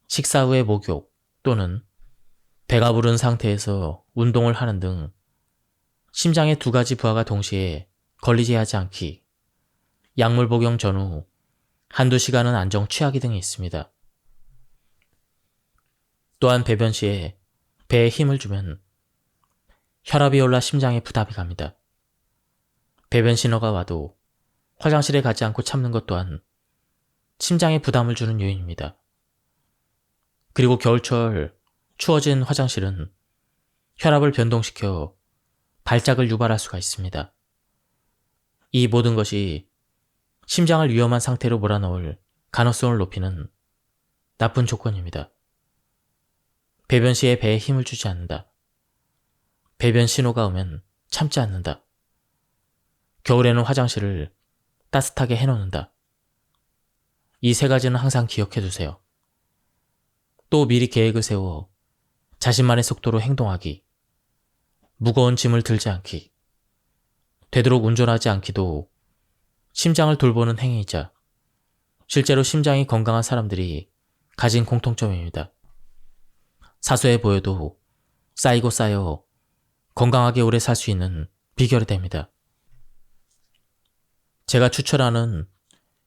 Speaker 1: 식사 후의 목욕 또는 배가 부른 상태에서 운동을 하는 등 심장의 두 가지 부하가 동시에 걸리지 하지 않기, 약물 복용 전후 한두 시간은 안정 취하기 등이 있습니다. 또한 배변 시에 배에 힘을 주면 혈압이 올라 심장에 부담이 갑니다. 배변 신호가 와도 화장실에 가지 않고 참는 것 또한 심장에 부담을 주는 요인입니다. 그리고 겨울철 추워진 화장실은 혈압을 변동시켜 발작을 유발할 수가 있습니다. 이 모든 것이 심장을 위험한 상태로 몰아넣을 가능성을 높이는 나쁜 조건입니다. 배변 시에 배에 힘을 주지 않는다. 배변 신호가 오면 참지 않는다. 겨울에는 화장실을 따뜻하게 해놓는다. 이 세 가지는 항상 기억해 두세요. 또 미리 계획을 세워 자신만의 속도로 행동하기, 무거운 짐을 들지 않기, 되도록 운전하지 않기도 심장을 돌보는 행위이자 실제로 심장이 건강한 사람들이 가진 공통점입니다. 사소해 보여도 쌓이고 쌓여 건강하게 오래 살 수 있는 비결이 됩니다. 제가 추천하는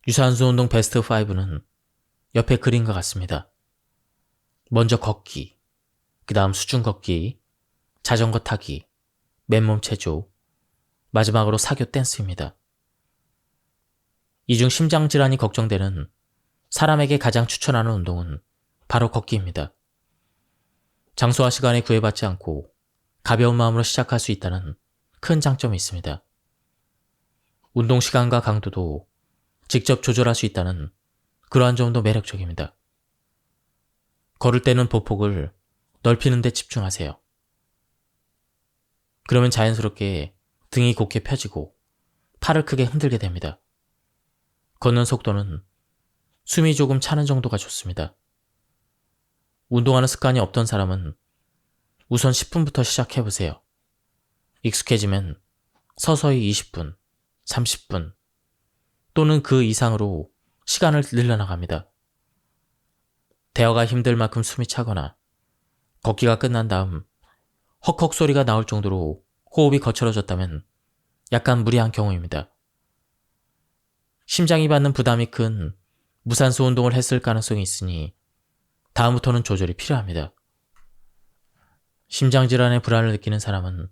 Speaker 1: 유산소 운동 베스트 5는 옆에 그림과 같습니다. 먼저 걷기, 그 다음 수중 걷기, 자전거 타기, 맨몸 체조, 마지막으로 사교 댄스입니다. 이 중 심장질환이 걱정되는 사람에게 가장 추천하는 운동은 바로 걷기입니다. 장소와 시간에 구애받지 않고 가벼운 마음으로 시작할 수 있다는 큰 장점이 있습니다. 운동 시간과 강도도 직접 조절할 수 있다는 그러한 점도 매력적입니다. 걸을 때는 보폭을 넓히는 데 집중하세요. 그러면 자연스럽게 등이 곧게 펴지고 팔을 크게 흔들게 됩니다. 걷는 속도는 숨이 조금 차는 정도가 좋습니다. 운동하는 습관이 없던 사람은 우선 10분부터 시작해보세요. 익숙해지면 서서히 20분, 30분 또는 그 이상으로 시간을 늘려나갑니다. 대화가 힘들 만큼 숨이 차거나 걷기가 끝난 다음 헉헉 소리가 나올 정도로 호흡이 거칠어졌다면 약간 무리한 경우입니다. 심장이 받는 부담이 큰 무산소 운동을 했을 가능성이 있으니 다음부터는 조절이 필요합니다. 심장질환의 불안을 느끼는 사람은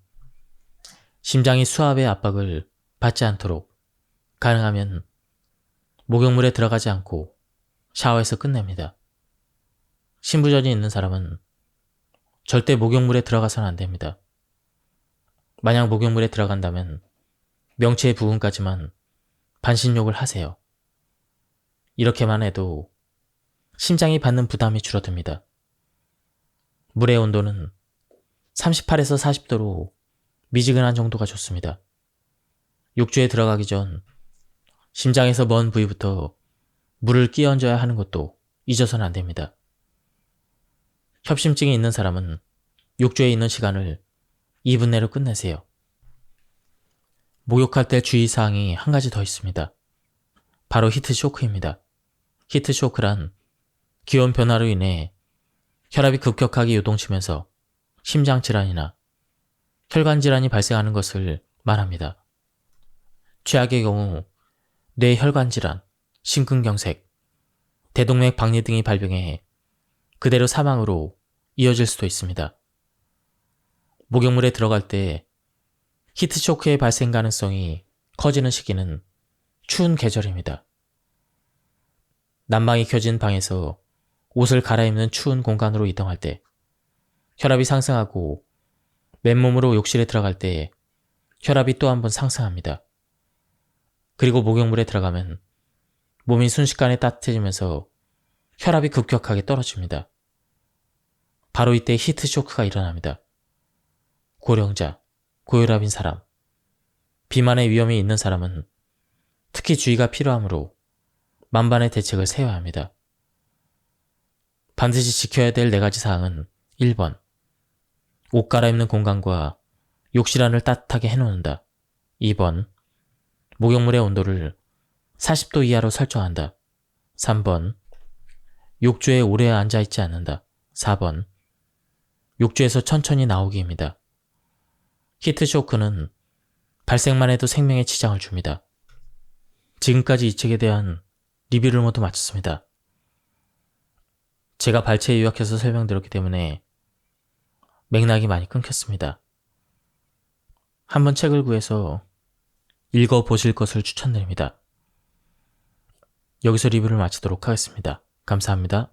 Speaker 1: 심장이 수압의 압박을 받지 않도록 가능하면 목욕물에 들어가지 않고 샤워해서 끝냅니다. 신부전이 있는 사람은 절대 목욕물에 들어가서는 안 됩니다. 만약 목욕물에 들어간다면 명치의 부분까지만 반신욕을 하세요. 이렇게만 해도 심장이 받는 부담이 줄어듭니다. 물의 온도는 38에서 40도로 미지근한 정도가 좋습니다. 욕조에 들어가기 전 심장에서 먼 부위부터 물을 끼얹어야 하는 것도 잊어서는 안 됩니다. 협심증이 있는 사람은 욕조에 있는 시간을 2분 내로 끝내세요. 목욕할 때 주의사항이 한 가지 더 있습니다. 바로 히트쇼크입니다. 히트쇼크란 기온 변화로 인해 혈압이 급격하게 요동치면서 심장질환이나 혈관질환이 발생하는 것을 말합니다. 최악의 경우 뇌혈관질환, 심근경색, 대동맥 박리 등이 발병해 그대로 사망으로 이어질 수도 있습니다. 목욕물에 들어갈 때 히트쇼크의 발생 가능성이 커지는 시기는 추운 계절입니다. 난방이 켜진 방에서 옷을 갈아입는 추운 공간으로 이동할 때, 혈압이 상승하고 맨몸으로 욕실에 들어갈 때 혈압이 또 한 번 상승합니다. 그리고 목욕물에 들어가면 몸이 순식간에 따뜻해지면서 혈압이 급격하게 떨어집니다. 바로 이때 히트쇼크가 일어납니다. 고령자, 고혈압인 사람, 비만의 위험이 있는 사람은 특히 주의가 필요하므로 만반의 대책을 세워야 합니다. 반드시 지켜야 될 4가지 사항은 1번, 옷 갈아입는 공간과 욕실 안을 따뜻하게 해놓는다. 2번, 목욕물의 온도를 40도 이하로 설정한다. 3번, 욕조에 오래 앉아있지 않는다. 4번, 욕조에서 천천히 나오기입니다. 히트쇼크는 발생만 해도 생명에 지장을 줍니다. 지금까지 이 책에 대한 리뷰를 모두 마쳤습니다. 제가 발췌에 요약해서 설명드렸기 때문에 맥락이 많이 끊겼습니다. 한번 책을 구해서 읽어보실 것을 추천드립니다. 여기서 리뷰를 마치도록 하겠습니다. 감사합니다.